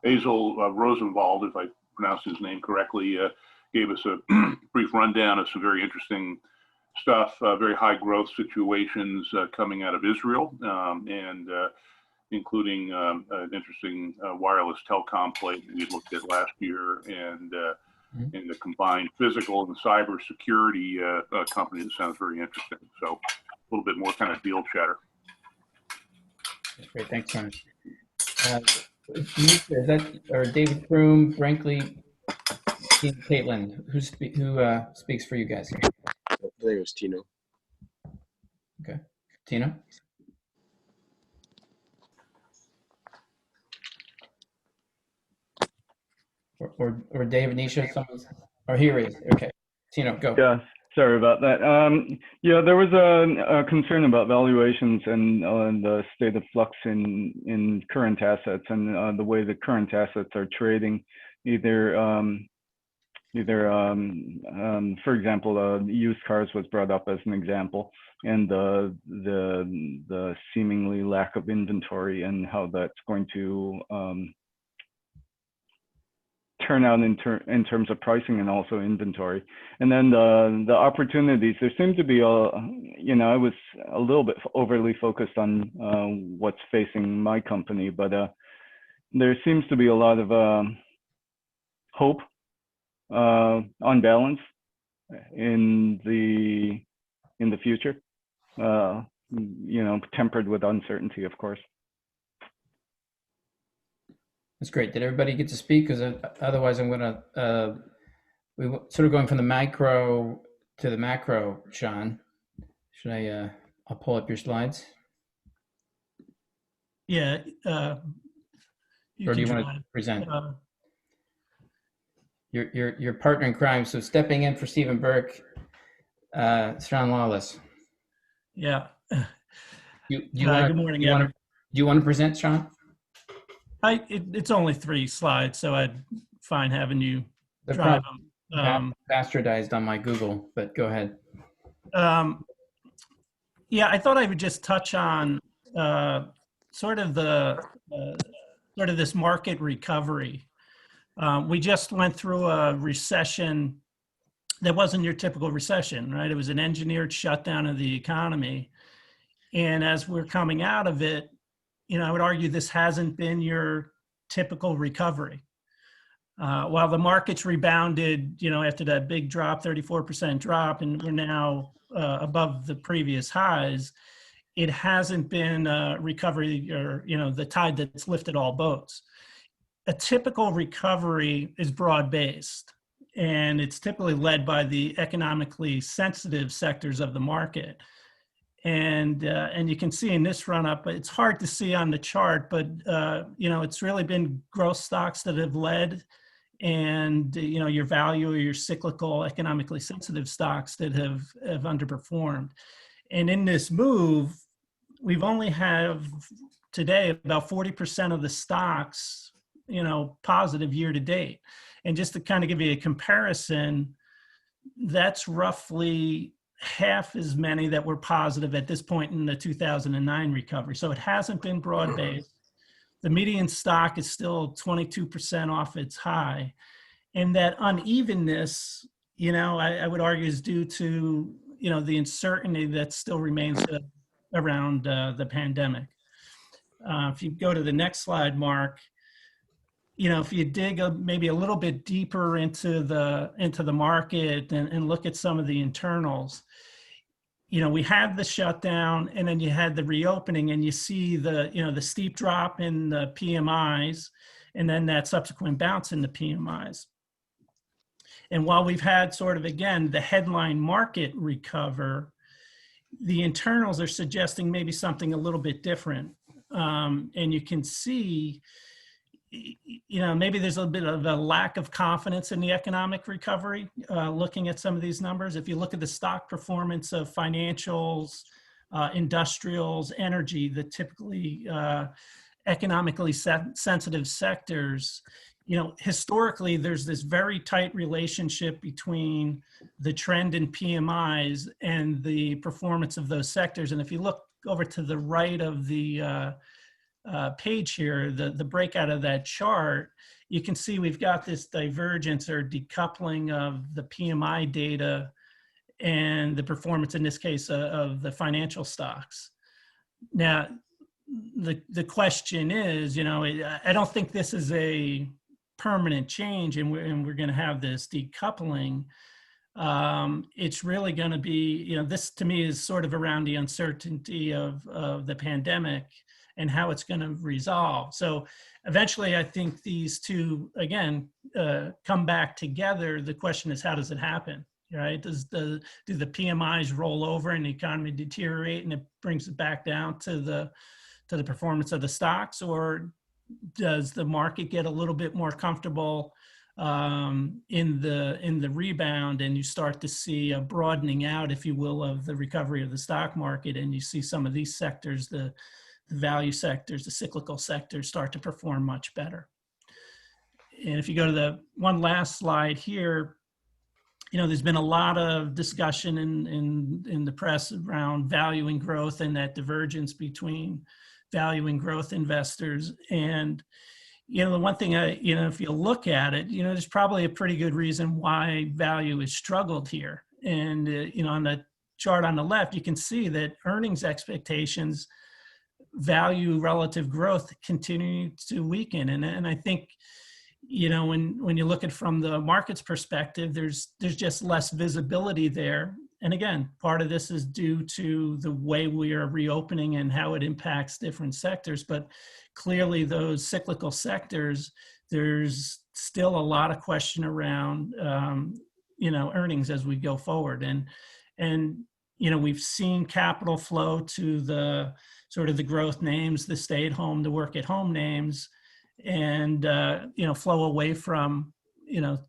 Azel Rosenwald, if I pronounced his name correctly, gave us a brief rundown of some very interesting stuff, very high growth situations coming out of Israel, and including an interesting wireless telecom play we looked at last year, and in the combined physical and cyber security company that sounds very interesting. So a little bit more kind of deal chatter. That's great. Thanks, Tony. Is that or David Kroom, Brinkley, Caitlin? Who speaks for you guys here? I think it was Tino. Okay, Tino. Or David Nisha, or here he is. Okay, Tino, go. Yeah, sorry about that. Yeah, there was a concern about valuations and the state of flux in current assets, and the way the current assets are trading. Either, for example, used cars was brought up as an example, and the seemingly lack of inventory and how that's going to turn out in terms of pricing and also inventory. And then the opportunities, there seemed to be I was a little bit overly focused on what's facing my company, but there seems to be a lot of hope on balance in the future, tempered with uncertainty, of course. That's great. Did everybody get to speak? Because otherwise, I'm going to we sort of going from the micro to the macro. Sean, should I? I'll pull up your slides. Yeah. Or do you want to present? Your partner in crime. So stepping in for Stephen Burke, Sean Lawless. Yeah. Good morning. Do you want to present, Sean? It's only 3 slides, so I'd fine having you drive them. Bastardized on my Google, but go ahead. Yeah, I thought I would just touch on sort of this market recovery. We just went through a recession that wasn't your typical recession, right? It was an engineered shutdown of the economy. And as we're coming out of it, I would argue this hasn't been your typical recovery. While the market's rebounded, after that big drop, 34% drop, and we're now above the previous highs, it hasn't been recovery or, the tide that's lifted all boats. A typical recovery is broad-based, and it's typically led by the economically sensitive sectors of the market. And you can see in this run up, it's hard to see on the chart, but it's really been growth stocks that have led, and your value or your cyclical economically sensitive stocks that have underperformed. And in this move, we've only have today about 40% of the stocks, positive year to date. And just to kind of give you a comparison, that's roughly half as many that were positive at this point in the 2009 recovery. So it hasn't been broad-based. The median stock is still 22% off its high. And that unevenness, I would argue is due to, the uncertainty that still remains around the pandemic. If you go to the next slide, Mark, if you dig maybe a little bit deeper into the market and look at some of the internals, we had the shutdown and then you had the reopening, and you see the steep drop in the PMIs and then that subsequent bounce in the PMIs. And while we've had sort of, again, the headline market recover, the internals are suggesting maybe something a little bit different. And you can see, maybe there's a bit of a lack of confidence in the economic recovery, looking at some of these numbers. If you look at the stock performance of financials, industrials, energy, the typically economically sensitive sectors, historically, there's this very tight relationship between the trend in PMIs and the performance of those sectors. And if you look over to the right of the page here, the breakout of that chart, you can see we've got this divergence or decoupling of the PMI data and the performance, in this case, of the financial stocks. Now, the question is, I don't think this is a permanent change and we're going to have this decoupling. It's really going to be, this to me is sort of around the uncertainty of the pandemic and how it's going to resolve. So eventually I think these two, again, come back together. The question is, how does it happen, right? Do the PMIs roll over and the economy deteriorate and it brings it back down to the performance of the stocks, or does the market get a little bit more comfortable in the rebound, and you start to see a broadening out, if you will, of the recovery of the stock market, and you see some of these sectors, the value sectors, the cyclical sectors, start to perform much better. And if you go to the one last slide here, there's been a lot of discussion in the press around value and growth and that divergence between value and growth investors. And, the one thing, if you look at it, there's probably a pretty good reason why value has struggled here. And, on the chart on the left, you can see that earnings expectations, value relative growth continue to weaken. And I think, when you look at it from the market's perspective, there's just less visibility there. And again, part of this is due to the way we are reopening and how it impacts different sectors. But clearly those cyclical sectors, there's still a lot of question around, earnings as we go forward. And we've seen capital flow to the sort of the growth names, the stay at home, the work at home names, and, flow away from,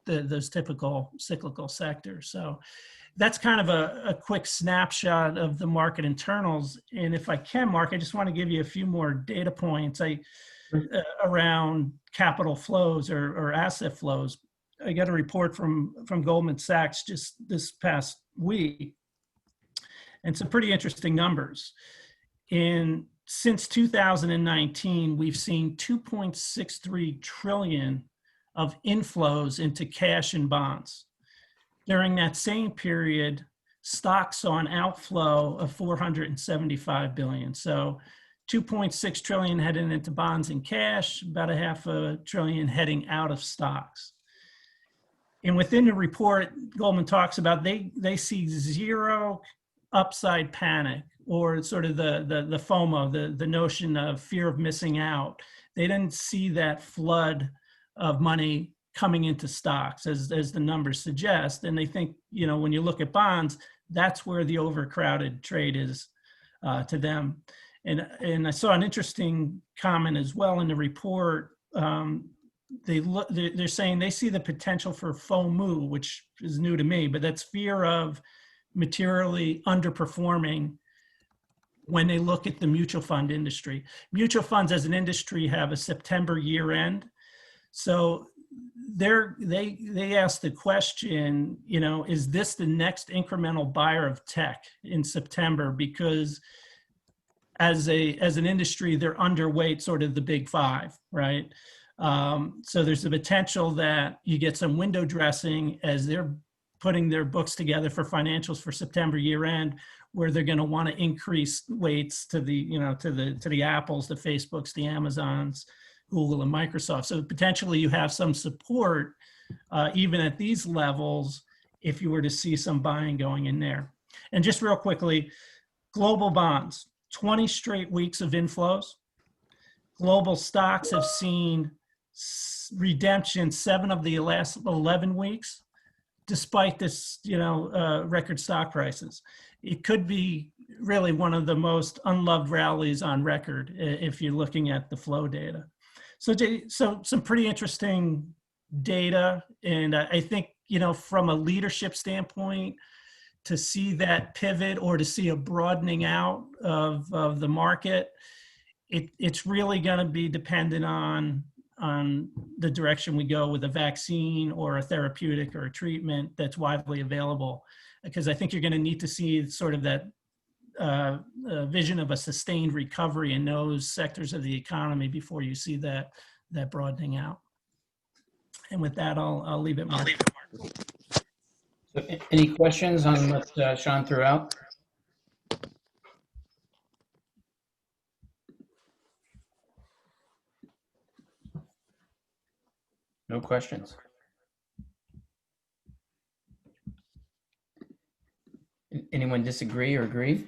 those typical cyclical sectors. So that's kind of a quick snapshot of the market internals. And if I can, Mark, I just want to give you a few more data points around capital flows or asset flows. I got a report from Goldman Sachs just this past week, and some pretty interesting numbers. Since 2019, we've seen 2.63 trillion of inflows into cash and bonds. During that same period, stocks saw an outflow of 475 billion. So 2.6 trillion heading into bonds and cash, about $0.5 trillion heading out of stocks. And within the report, Goldman talks about they see zero upside panic, or sort of the FOMO, the notion of fear of missing out. They didn't see that flood of money coming into stocks as the numbers suggest. And they think, you know, when you look at bonds, that's where the overcrowded trade is to them. And I saw an interesting comment as well in the report. They're saying they see the potential for FOMO, which is new to me, but that's fear of materially underperforming when they look at the mutual fund industry. Mutual funds as an industry have a September year end. So they ask the question, you know, is this the next incremental buyer of tech in September? Because as an industry, they're underweight sort of the big five, right? So there's a potential that you get some window dressing as they're putting their books together for financials for September year end, where they're going to want to increase weights to the, you know, to the Apples, the Facebooks, the Amazons, Google, and Microsoft. So potentially you have some support even at these levels if you were to see some buying going in there. And just real quickly, global bonds, 20 straight weeks of inflows. Global stocks have seen redemption 7 of the last 11 weeks, despite this, you know, record stock prices. It could be really one of the most unloved rallies on record if you're looking at the flow data. So some pretty interesting data. And I think, you know, from a leadership standpoint, to see that pivot or to see a broadening out of the market, it's really going to be dependent on the direction we go with a vaccine or a therapeutic or a treatment that's widely available. Because I think you're going to need to see sort of that vision of a sustained recovery in those sectors of the economy before you see that broadening out. And with that, I'll leave it, Mark. So, any questions on what Sean threw out? No questions. Anyone disagree or agree?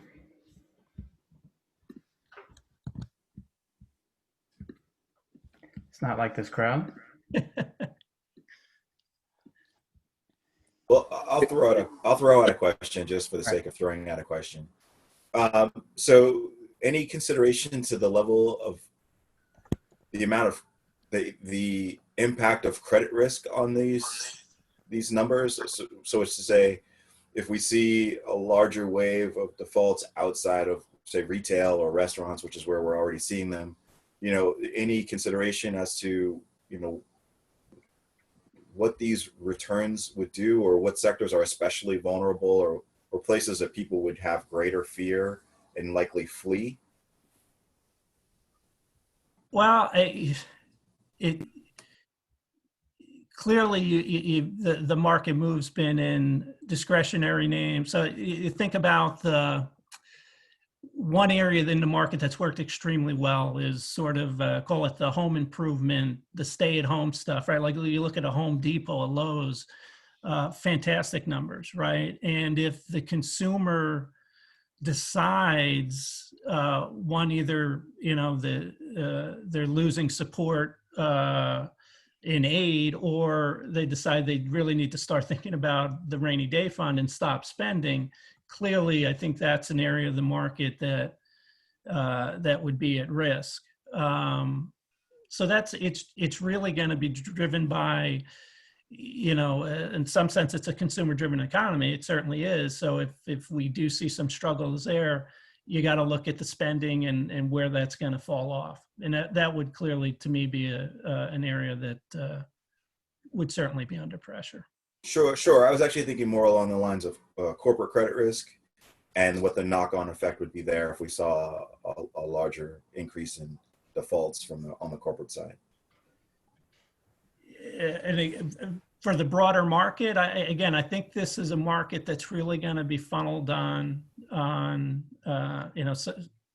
It's not like this crowd. Well, I'll throw out a question just for the sake of throwing out a question. So, any consideration to the level of the amount of the impact of credit risk on these numbers? So it's to say, if we see a larger wave of defaults outside of, say, retail or restaurants, which is where we're already seeing them, you know, any consideration as to, you know, what these returns would do, or what sectors are especially vulnerable, or places that people would have greater fear and likely flee? Well, clearly the market move's been in discretionary names. So you think about the one area in the market that's worked extremely well is sort of call it the home improvement, the stay-at-home stuff, right? Like you look at a Home Depot, a Lowe's, fantastic numbers, right? And if the consumer decides one, either, you know, they're losing support in aid, or they decide they really need to start thinking about the rainy day fund and stop spending, clearly I think that's an area of the market that that would be at risk. So it's really going to be driven by, you know, in some sense it's a consumer driven economy. It certainly is. So if we do see some struggles there, you got to look at the spending and where that's going to fall off. And that would clearly, to me, be an area that would certainly be under pressure. Sure. I was actually thinking more along the lines of corporate credit risk and what the knock-on effect would be there if we saw a larger increase in defaults on the corporate side. And for the broader market, I think this is a market that's really going to be funneled on you know,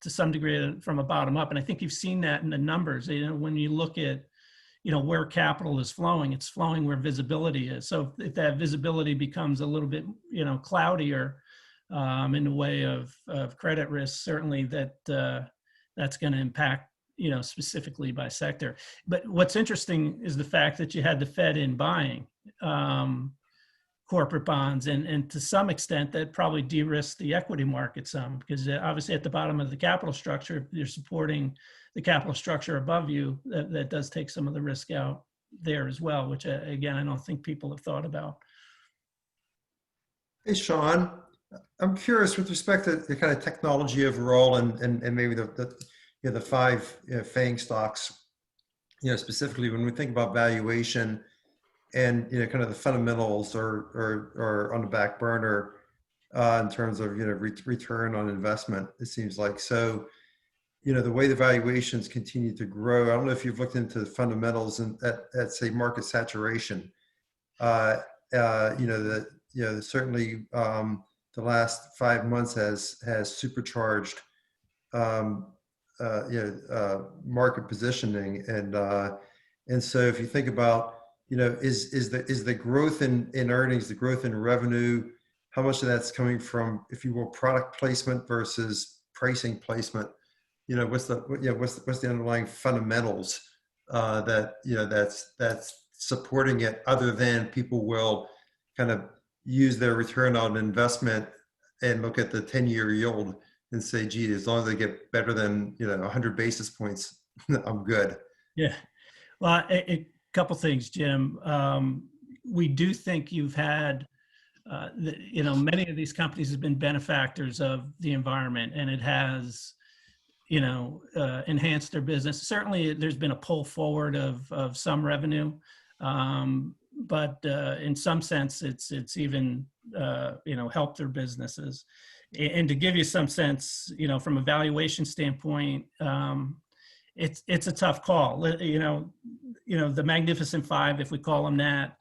to some degree from a bottom up. And I think you've seen that in the numbers. You know, when you look at where capital is flowing. It's flowing where visibility is. So if that visibility becomes a little bit, cloudier in the way of credit risk, certainly that's going to impact, specifically by sector. But what's interesting is the fact that you had the Fed in buying corporate bonds, and to some extent that probably de-risked the equity market some, because obviously at the bottom of the capital structure, if you're supporting the capital structure above you, that does take some of the risk out there as well, which again, I don't think people have thought about. Hey, Sean, I'm curious with respect to the kind of technology overall, and maybe the five FANG stocks, specifically when we think about valuation and kind of the fundamentals are on the back burner in terms of return on investment. It seems like so. The way the valuations continue to grow. I don't know if you've looked into the fundamentals and at say market saturation. Certainly the last 5 months has supercharged market positioning, and so if you think about is the growth in earnings, the growth in revenue, how much of that's coming from, if you will, product placement versus pricing placement? What's the underlying fundamentals that's supporting it, other than people will kind of use their return on investment and look at the 10-year yield and say, gee, as long as they get better than 100 basis points, I'm good. Yeah. Well, a couple things, Jim. We do think you've had, many of these companies have been benefactors of the environment, and it has, enhanced their business. Certainly, there's been a pull forward of some revenue, but in some sense, it's even helped their businesses. And to give you some sense, from a valuation standpoint, it's a tough call. The Magnificent Five, if we call them that,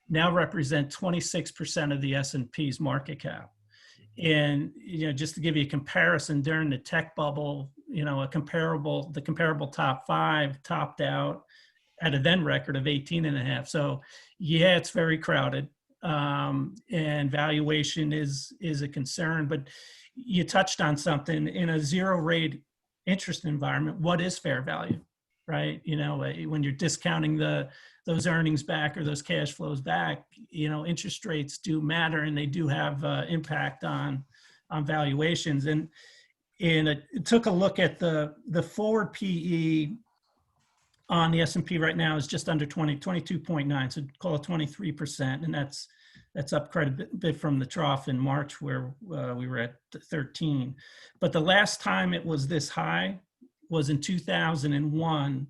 now represent 26% of the S&P's market cap. And just to give you a comparison, during the tech bubble, the comparable top five topped out at a then record of 18.5. So yeah, it's very crowded, and valuation is a concern. But you touched on something. In a zero rate interest environment, what is fair value, right? When you're discounting those earnings back or those cash flows back, interest rates do matter, and they do have impact on valuations. And it took a look at the forward PE on the S&P right now is just under 22.9, so call it 23%, and that's up quite a bit from the trough in March, where we were at 13. But the last time it was this high was in 2001,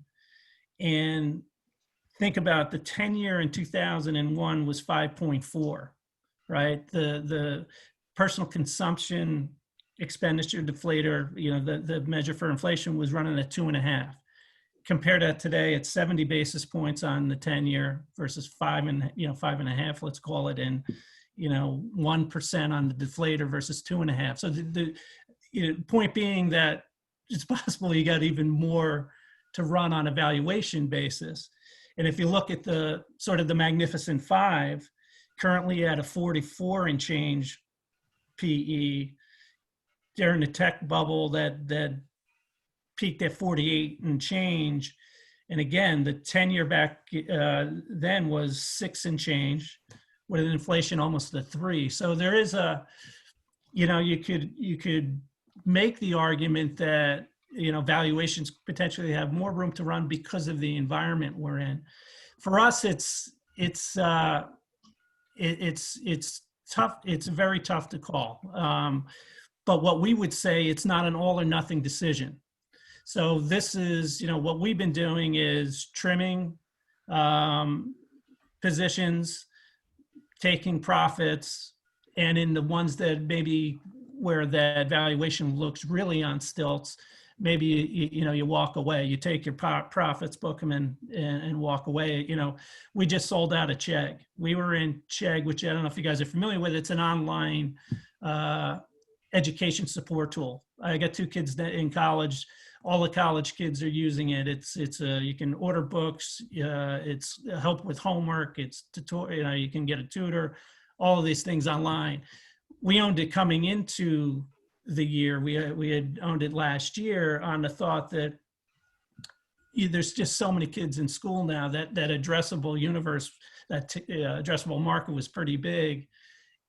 and think about the 10-year in 2001 was 5.4, right? The personal consumption expenditure deflator, the measure for inflation, was running at 2.5. Compare that today, it's 70 basis points on the 10-year versus 5.5, let's call it, and 1% on the deflator versus 2.5. So the point being that it's possible you got even more to run on a valuation basis. And if you look at the sort of the Magnificent Five, currently at a 44 and change PE, during the tech bubble that peaked at 48 and change. And again, the 10-year back then was 6 and change, with inflation almost a 3. So there is you could make the argument that valuations potentially have more room to run because of the environment we're in. For us, it's tough. It's very tough to call. But what we would say, it's not an all or nothing decision. So this is, what we've been doing is trimming positions, taking profits, and in the ones that maybe where that valuation looks really on stilts, maybe you walk away. You take your profits, book them, and walk away. We just sold out of Chegg. We were in Chegg, which I don't know if you guys are familiar with. It's an online education support tool. I got 2 kids in college. all the college kids are using it. You can order books. It's help with homework. It's tutorial. You can get a tutor. All of these things online. We owned it coming into the year. We had owned it last year on the thought that there's just so many kids in school now that addressable universe, addressable market was pretty big.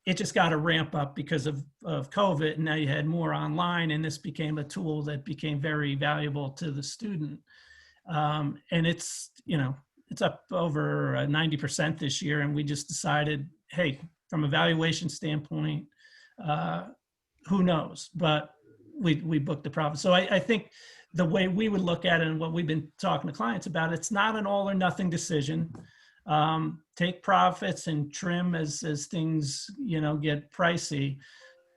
It just got to ramp up because of COVID, and now you had more online, and this became a tool that became very valuable to the student. And it's up over 90% this year, and we just decided, hey, from a valuation standpoint, who knows? But we booked the profit. So I think the way we would look at it and what we've been talking to clients about, it's not an all or nothing decision. Take profits and trim as things, get pricey,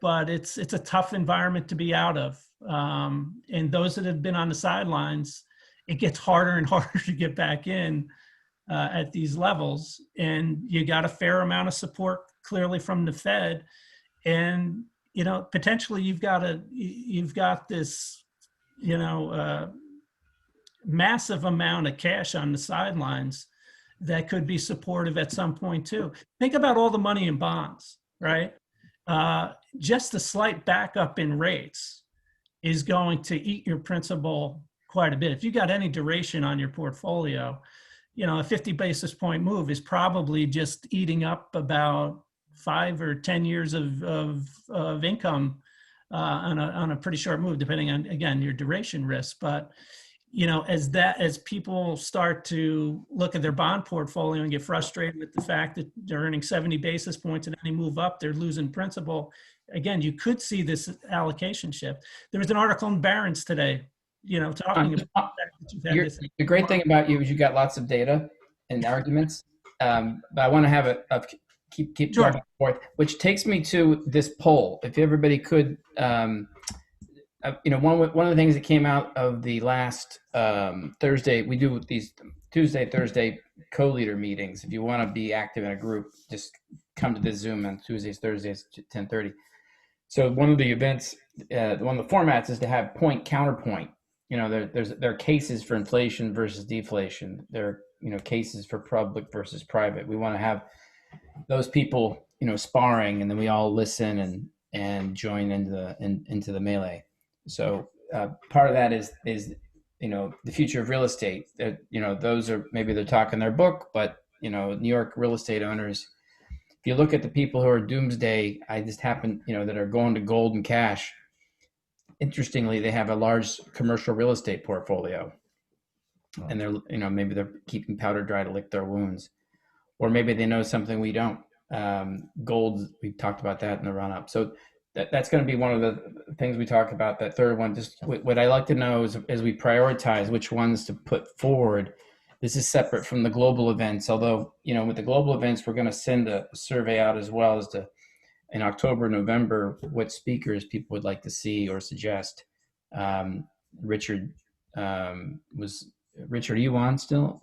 but it's a tough environment to be out of. And those that have been on the sidelines, it gets harder and harder to get back in at these levels. And you got a fair amount of support clearly from the Fed. And, potentially you've got this, massive amount of cash on the sidelines that could be supportive at some point too. Think about all the money in bonds, right? Just a slight backup in rates is going to eat your principal quite a bit. If you got any duration on your portfolio, a 50 basis point move is probably just eating up about 5 or 10 years of income on a pretty short move, depending on, again, your duration risk. But as people start to look at their bond portfolio and get frustrated with the fact that they're earning 70 basis points and any move up, they're losing principal. Again, you could see this allocation shift. There was an article in Barron's today, talking about the fact that you've had this. The great thing about you is you got lots of data and arguments, but I want to have keep Sure. going back and forth, which takes me to this poll. If everybody could, one of the things that came out of the last Thursday, we do these Tuesday, Thursday co-leader meetings. If you want to be active in a group, just come to this Zoom on Tuesdays, Thursdays, 10:30. So one of the events, one of the formats is to have point counterpoint. There are cases for inflation versus deflation. There are cases for public versus private. We want to have those people sparring, and then we all listen and join into the melee. So part of that is the future of real estate. Those are, maybe they're talking their book, but New York real estate owners, if you look at the people who are doomsday, that are going to gold and cash, interestingly, they have a large commercial real estate portfolio, and they're maybe they're keeping powder dry to lick their wounds, or maybe they know something we don't. Gold, we talked about that in the run up. So that's going to be one of the things we talk about. That third one, just what I like to know is, as we prioritize which ones to put forward, this is separate from the global events. Although, with the global events, we're going to send a survey out as well as to, in October, November, what speakers people would like to see or suggest. Richard, are you on still?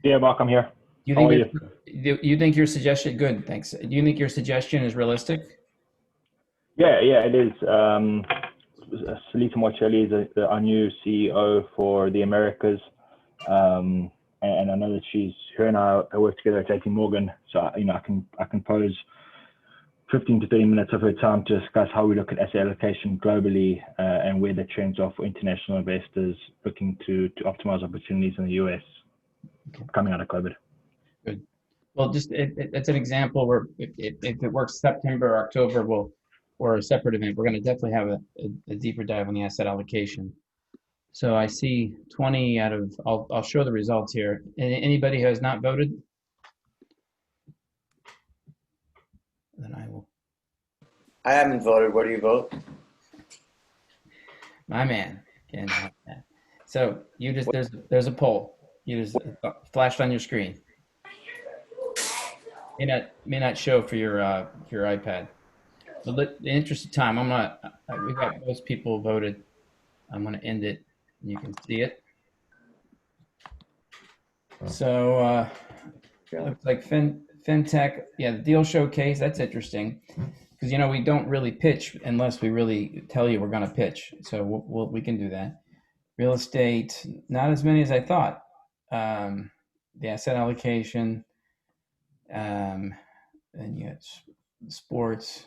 Yeah, Mark, I'm here. Do you think your suggestion, good, thanks. Do you think your suggestion is realistic? Yeah, it is. Salita Morcelli is our new CEO for the Americas. And I know that her and I work together at JP Morgan. So, I can pose 15 to 30 minutes of her time to discuss how we look at asset allocation globally and where the trends are for international investors looking to optimize opportunities in the US coming out of COVID. Good. Well, just it's an example where if it works September or October, or a separate event, we're going to definitely have a deeper dive on the asset allocation. So I see 20 out of, I'll show the results here. Anybody who has not voted? Then I will. I haven't voted. Where do you vote? My man. So you just, there's a poll. You just flashed on your screen. May not show for your iPad. But in the interest of time, we got most people voted. I'm gonna end it. You can see it. So looks like FinTech, the deal showcase, that's interesting. Because we don't really pitch unless we really tell you we're gonna pitch. So we can do that. Real estate, not as many as I thought. The asset allocation, and you got sports,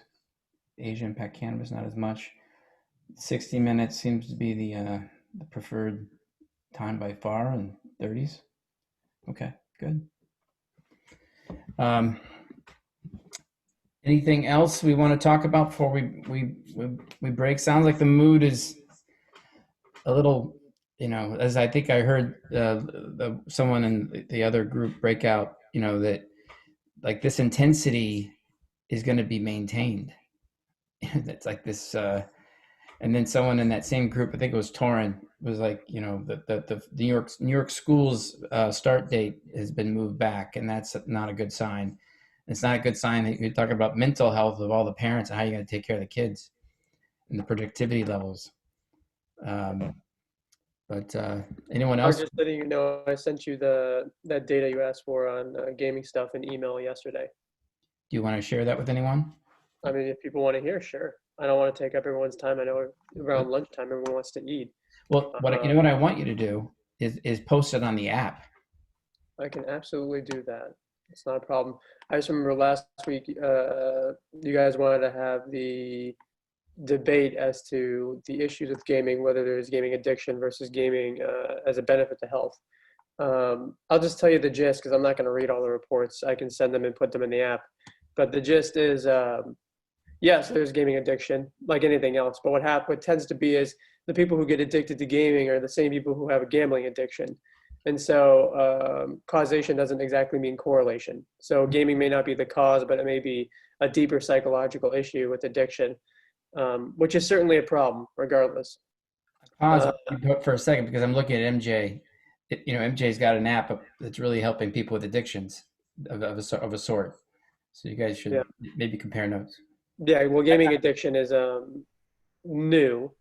Asia impact cannabis, not as much. 60 minutes seems to be the preferred time by far, and 30s. Okay, good. Anything else we want to talk about before we break? Sounds like the mood is a little, as I think I heard someone in the other group breakout, that like this intensity is going to be maintained. It's like this, and then someone in that same group, I think it was Torrin, was like, the New York schools start date has been moved back, and that's not a good sign. It's not a good sign that you're talking about mental health of all the parents and how you're going to take care of the kids and the productivity levels. But anyone else? Just letting you know, I sent you that data you asked for on gaming stuff in email yesterday. Do you want to share that with anyone? I mean, if people want to hear, sure. I don't want to take up everyone's time. I know around lunchtime everyone wants to eat. Well, what I want you to do is post it on the app. I can absolutely do that. It's not a problem. I just remember last week you guys wanted to have the debate as to the issues with gaming, whether there's gaming addiction versus gaming as a benefit to health. I'll just tell you the gist because I'm not going to read all the reports. I can send them and put them in the app. But the gist is, yes, there's gaming addiction like anything else. But what tends to be is the people who get addicted to gaming are the same people who have a gambling addiction. And so causation doesn't exactly mean correlation. So gaming may not be the cause, but it may be a deeper psychological issue with addiction. Which is certainly a problem, regardless. Pause for a second because I'm looking at MJ. MJ's got an app that's really helping people with addictions of a sort. So you guys should maybe compare notes. Yeah, well, gaming addiction is new,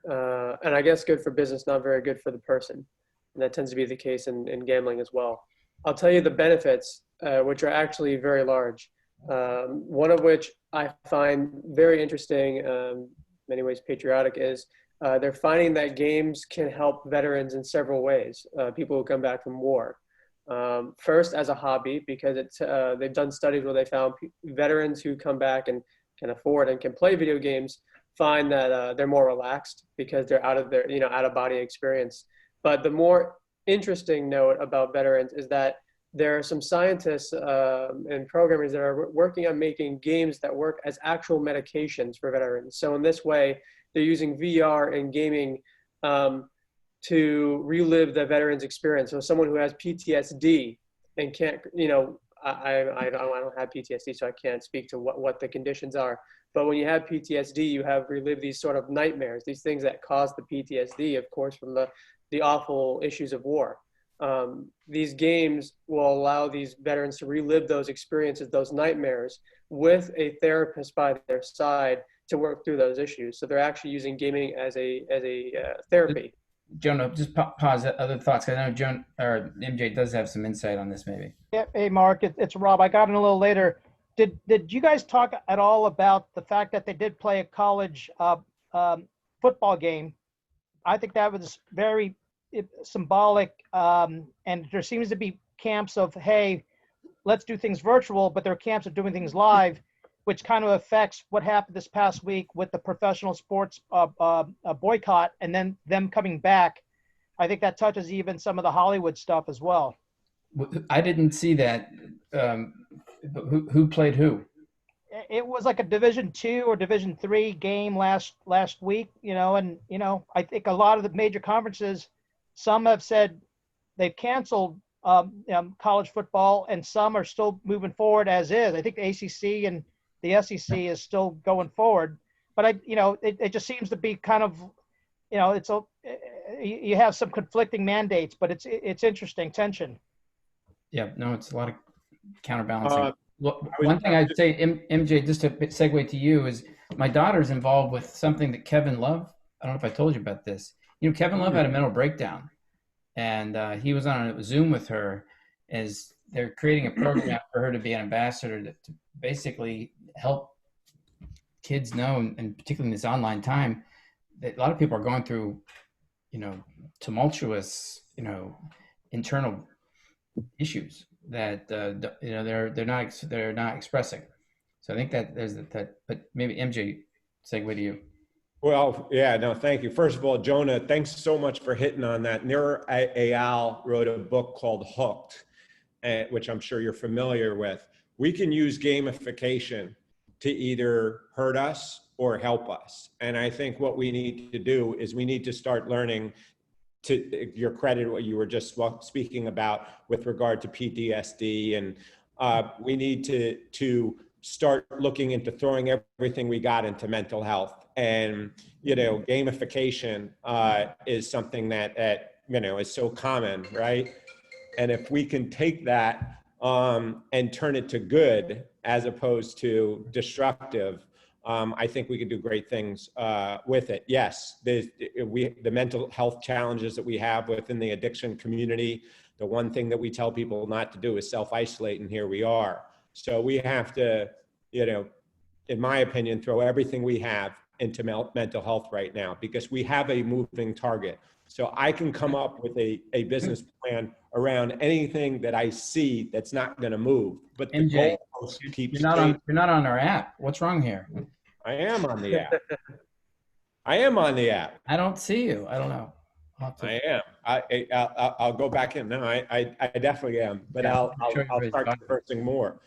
and I guess good for business, not very good for the person. And that tends to be the case in gambling as well. I'll tell you the benefits, which are actually very large. One of which I find very interesting, many ways patriotic, is they're finding that games can help veterans in several ways, people who come back from war. First, as a hobby, because they've done studies where they found veterans who come back and can afford and can play video games find that they're more relaxed because they're out of their out of body experience. But the more interesting note about veterans is that there are some scientists and programmers that are working on making games that work as actual medications for veterans. So in this way, they're using VR and gaming to relive the veteran's experience. So someone who has PTSD and can't, I don't have PTSD, so I can't speak to what the conditions are. But when you have PTSD, you have relived these sort of nightmares, these things that cause the PTSD, of course, from the awful issues of war. These games will allow these veterans to relive those experiences, those nightmares, with a therapist by their side to work through those issues. So they're actually using gaming as a therapy. Jonah, just pause. Other thoughts? I know MJ does have some insight on this, maybe. Yeah. Hey, Mark, it's Rob. I got in a little later. Did you guys talk at all about the fact that they did play a college football game? I think that was very symbolic, and there seems to be camps of, hey, let's do things virtual, but there are camps of doing things live, which kind of affects what happened this past week with the professional sports boycott and then them coming back. I think that touches even some of the Hollywood stuff as well. I didn't see that. Who played who? It was like a Division II or Division III game last week, and I think a lot of the major conferences, some have said they've canceled college football, and some are still moving forward as is. I think the ACC and the SEC is still going forward, but it just seems to be kind of, you have some conflicting mandates, but it's interesting tension. Yeah, no, it's a lot of counterbalancing. One thing I'd say, MJ, just to segue to you, is my daughter's involved with something that Kevin Love, I don't know if I told you about this. Kevin Love had a mental breakdown, and he was on a Zoom with her as they're creating a program for her to be an ambassador to basically help kids know, and particularly in this online time, that a lot of people are going through tumultuous, internal issues that they're not expressing. So I think that there's that. But maybe MJ, segue to you. Well, yeah, no, thank you. First of all, Jonah, thanks so much for hitting on that. Nir Eyal wrote a book called Hooked, which I'm sure you're familiar with. We can use gamification to either hurt us or help us. And I think what we need to do is we need to start learning, to your credit, what you were just speaking about with regard to PTSD. And we need to start looking into throwing everything we got into mental health. And, gamification is something that is so common, right? And if we can take that and turn it to good as opposed to destructive, I think we can do great things with it. Yes, the mental health challenges that we have within the addiction community, the one thing that we tell people not to do is self-isolate, and here we are. So we have to, in my opinion, throw everything we have into mental health right now, because we have a moving target. So I can come up with a business plan around anything that I see that's not going to move. But the MJ, goal keeps you're not on our app. What's wrong here? I am on the app. I am on the app. I don't see you. I don't know. I am. I'll go back in. No, I definitely am. But Yeah, I'll start conversing more.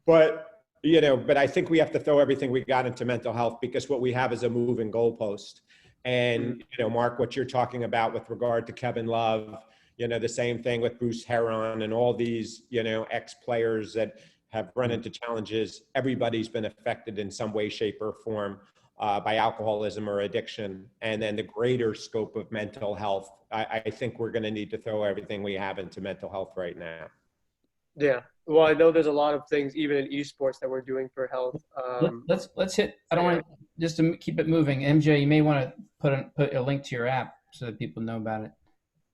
But but I think we have to throw everything we got into mental health, because what we have is a moving goalpost. And Mark, what you're talking about with regard to Kevin Love, the same thing with Bruce Heron and all these ex-players that have run into challenges. Everybody's been affected in some way, shape, or form by alcoholism or addiction. And then the greater scope of mental health, I think we're going to need to throw everything we have into mental health right now. Yeah. Well, I know there's a lot of things, even in esports, that we're doing for health. Let's hit. I don't want to, just to keep it moving. MJ, you may want to put a link to your app so that people know about it.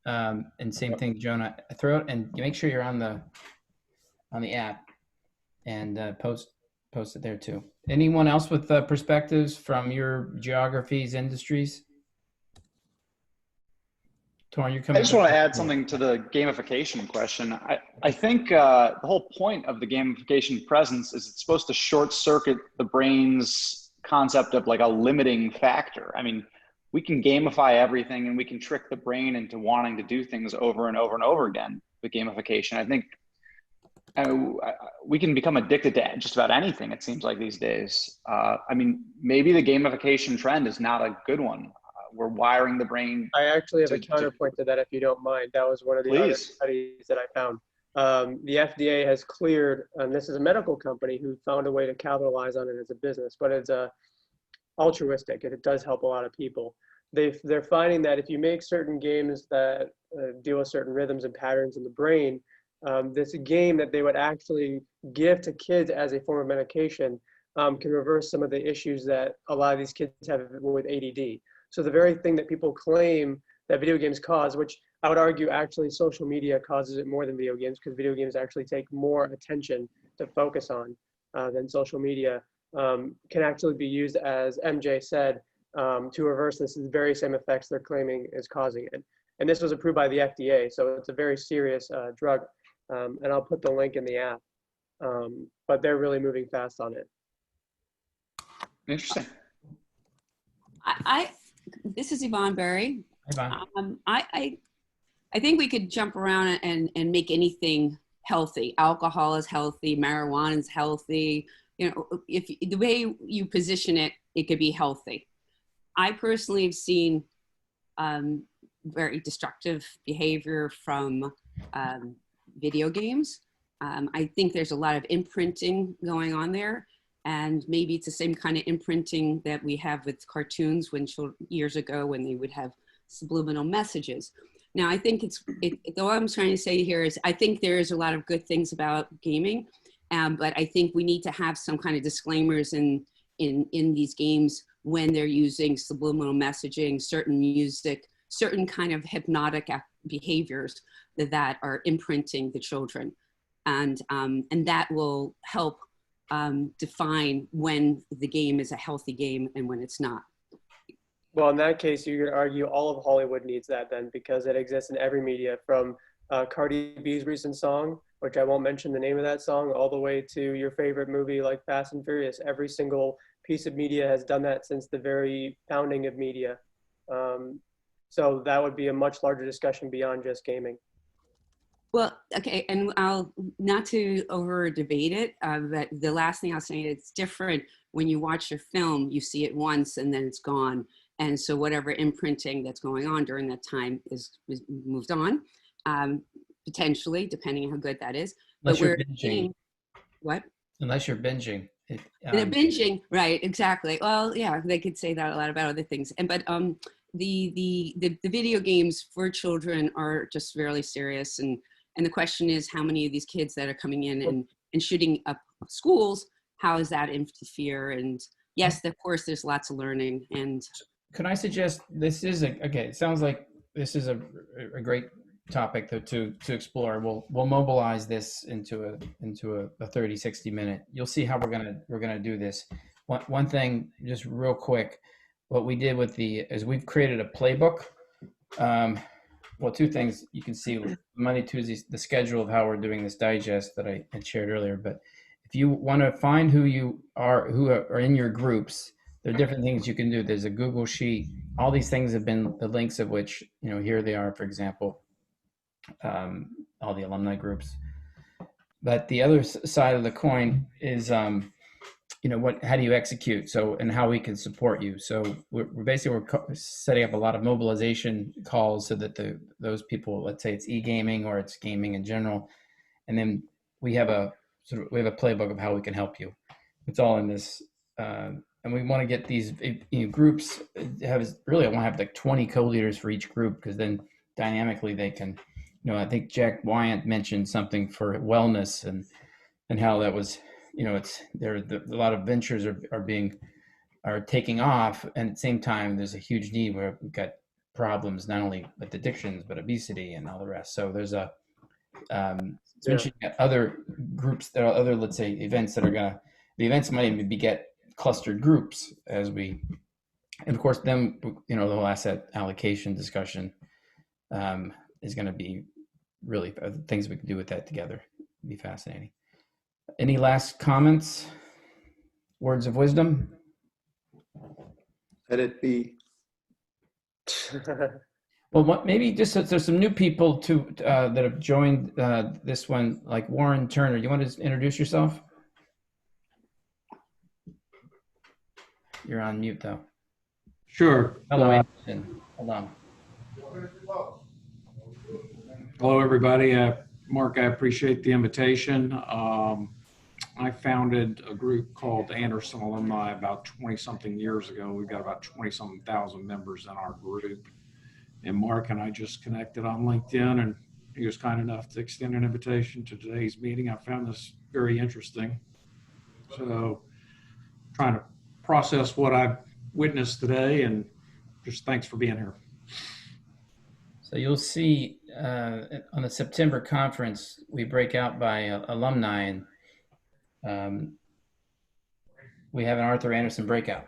And same thing, Jonah. Throw it and make sure you're on the app, and post it there too. Anyone else with perspectives from your geographies, industries? Torn, you're coming. I just want to add something to the gamification question. I think the whole point of the gamification presence is it's supposed to short circuit the brain's concept of like a limiting factor. I mean, we can gamify everything and we can trick the brain into wanting to do things over and over and over again with gamification. I think we can become addicted to just about anything, it seems like these days. I mean, maybe the gamification trend is not a good one. We're wiring the brain. I actually have a counterpoint to that, if you don't mind. That was one of the other studies that I found. The FDA has cleared, and this is a medical company who found a way to capitalize on it as a business, but it's altruistic, and it does help a lot of people. They're finding that if you make certain games that deal with certain rhythms and patterns in the brain, this game that they would actually give to kids as a form of medication can reverse some of the issues that a lot of these kids have with ADD. So the very thing that people claim that video games cause, which I would argue actually social media causes it more than video games, because video games actually take more attention to focus on than social media, can actually be used, as MJ said, to reverse this very same effects they're claiming is causing it. And this was approved by the FDA, so it's a very serious drug. And I'll put the link in the app. But they're really moving fast on it. Interesting. This is Yvonne Berry. Yvonne. I think we could jump around and make anything healthy. Alcohol is healthy, marijuana is healthy. If the way you position it, it could be healthy. I personally have seen very destructive behavior from video games. I think there's a lot of imprinting going on there. And maybe it's the same kind of imprinting that we have with cartoons years ago when they would have subliminal messages. Now, I think all I'm trying to say here is I think there is a lot of good things about gaming, but I think we need to have some kind of disclaimers in these games when they're using subliminal messaging, certain music, certain kind of hypnotic behaviors that are imprinting the children. And that will help define when the game is a healthy game and when it's not. Well, in that case, you could argue all of Hollywood needs that then, because it exists in every media, from Cardi B's recent song, which I won't mention the name of that song, all the way to your favorite movie like Fast and Furious. Every single piece of media has done that since the very founding of media. So that would be a much larger discussion beyond just gaming. Well, okay, and I'll not to over debate it, but the last thing I'll say, it's different when you watch a film, you see it once and then it's gone. And so whatever imprinting that's going on during that time is moved on, potentially, depending on how good that is. Unless But you're we're binging. What? Unless you're binging. And a binging, right? Exactly. Well, yeah, they could say that a lot about other things. And but the video games for children are just fairly serious, and the question is, how many of these kids that are coming in and shooting up schools, how does that interfere? And yes, of course, there's lots of learning. And can I suggest this is okay? It sounds like this is a great topic to explore. We'll mobilize this into a 30-60 minute. You'll see how we're gonna do this. One thing, just real quick, what we did with is we've created a playbook. Well, two things you can see: Monday, Tuesdays, the schedule of how we're doing this digest that I had shared earlier. But if you want to find who are in your groups, there are different things you can do. There's a Google Sheet. All these things have been the links of which, here they are, for example, all the alumni groups. But the other side of the coin is, how do you execute? So, and how we can support you. So we're setting up a lot of mobilization calls so that those people, let's say it's e-gaming or it's gaming in general. And then we have a playbook of how we can help you. It's all in this, and we want to get these groups I want to have like 20 co-leaders for each group, because then dynamically they can, I think Jack Wyant mentioned something for wellness and how that was, a lot of ventures are taking off, and at the same time there's a huge need where we've got problems not only with addictions but obesity and all the rest. So there's mentioning other groups, there are other, let's say, events that the events might even beget clustered groups and of course then, the whole asset allocation discussion is going to be really things we can do with that together. It'd be fascinating. Any last comments? Words of wisdom? Let it be. Well, maybe just there's some new people too that have joined this one, like Warren Turner. You want to introduce yourself? You're on mute though. Sure. Hello, Anderson. Hold on. Hello, everybody. Mark, I appreciate the invitation. I founded a group called Anderson Alumni about 20-something years ago. We've got about 20-something thousand members in our group. And Mark and I just connected on LinkedIn, and he was kind enough to extend an invitation to today's meeting. I found this very interesting. So trying to process what I've witnessed today, and just thanks for being here. So you'll see on the September conference, we break out by alumni, and we have an Arthur Anderson breakout.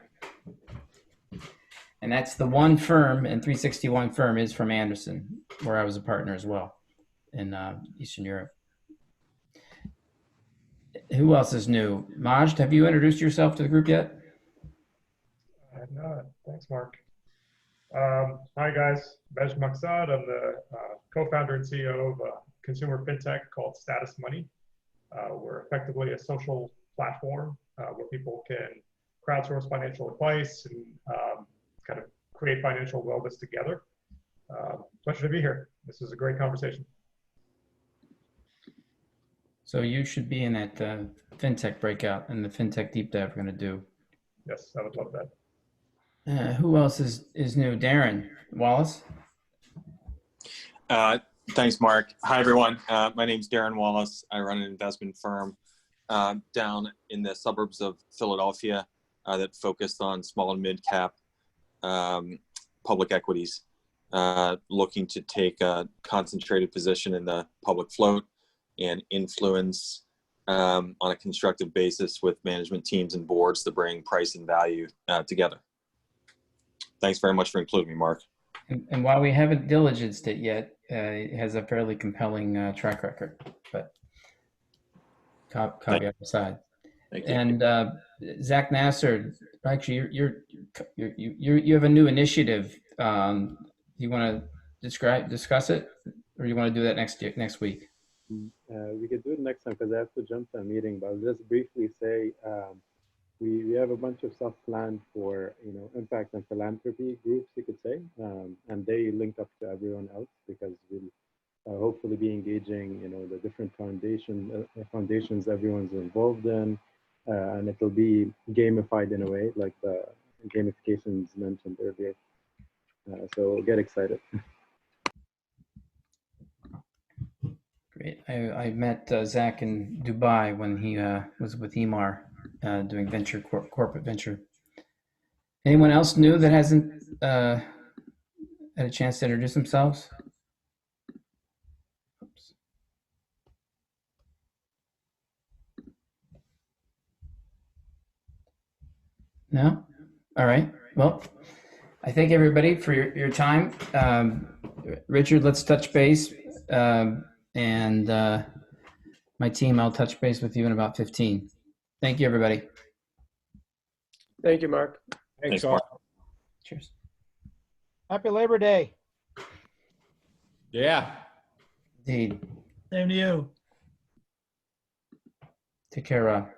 And that's the one firm, and 361 firm is from Anderson, where I was a partner as well in Eastern Europe. Who else is new? Majd, have you introduced yourself to the group yet? I have not. Thanks, Mark. Hi, guys. Bej Maksad. I'm the co-founder and CEO of a consumer fintech called Status Money. We're effectively a social platform where people can crowdsource financial advice and kind of create financial wellness together. Pleasure to be here. This is a great conversation. So you should be in that fintech breakout and the fintech deep dive we're going to do. Yes, I would love that. Who else is new? Darren Wallace. Thanks, Mark. Hi, everyone. My name's Darren Wallace. I run an investment firm down in the suburbs of Philadelphia that focused on small and mid-cap public equities, looking to take a concentrated position in the public float and influence on a constructive basis with management teams and boards to bring price and value together. thanks very much for including me, Mark. And while we haven't diligenced it yet, it has a fairly compelling track record, but caveat aside. Thank you. And Zach Nasser, actually, you have a new initiative. Do you want to discuss it, or you want to do that next week? We could do it next time because I have to jump to a meeting. But I'll just briefly say we have a bunch of stuff planned for impact and philanthropy groups, you could say, and they link up to everyone else because we'll hopefully be engaging the different foundations everyone's involved in. And it'll be gamified in a way, like the gamifications mentioned earlier. So get excited. Great. I met Zach in Dubai when he was with EMAR doing corporate venture. Anyone else new that hasn't had a chance to introduce themselves? Oops. No? All right. Well, I thank everybody for your time. Richard, let's touch base. And my team, I'll touch base with you in about 15. Thank you, everybody. Thank you, Mark. Thanks, Mark. Cheers. Happy Labor Day. Yeah. Indeed. Same to you. Take care, Rob.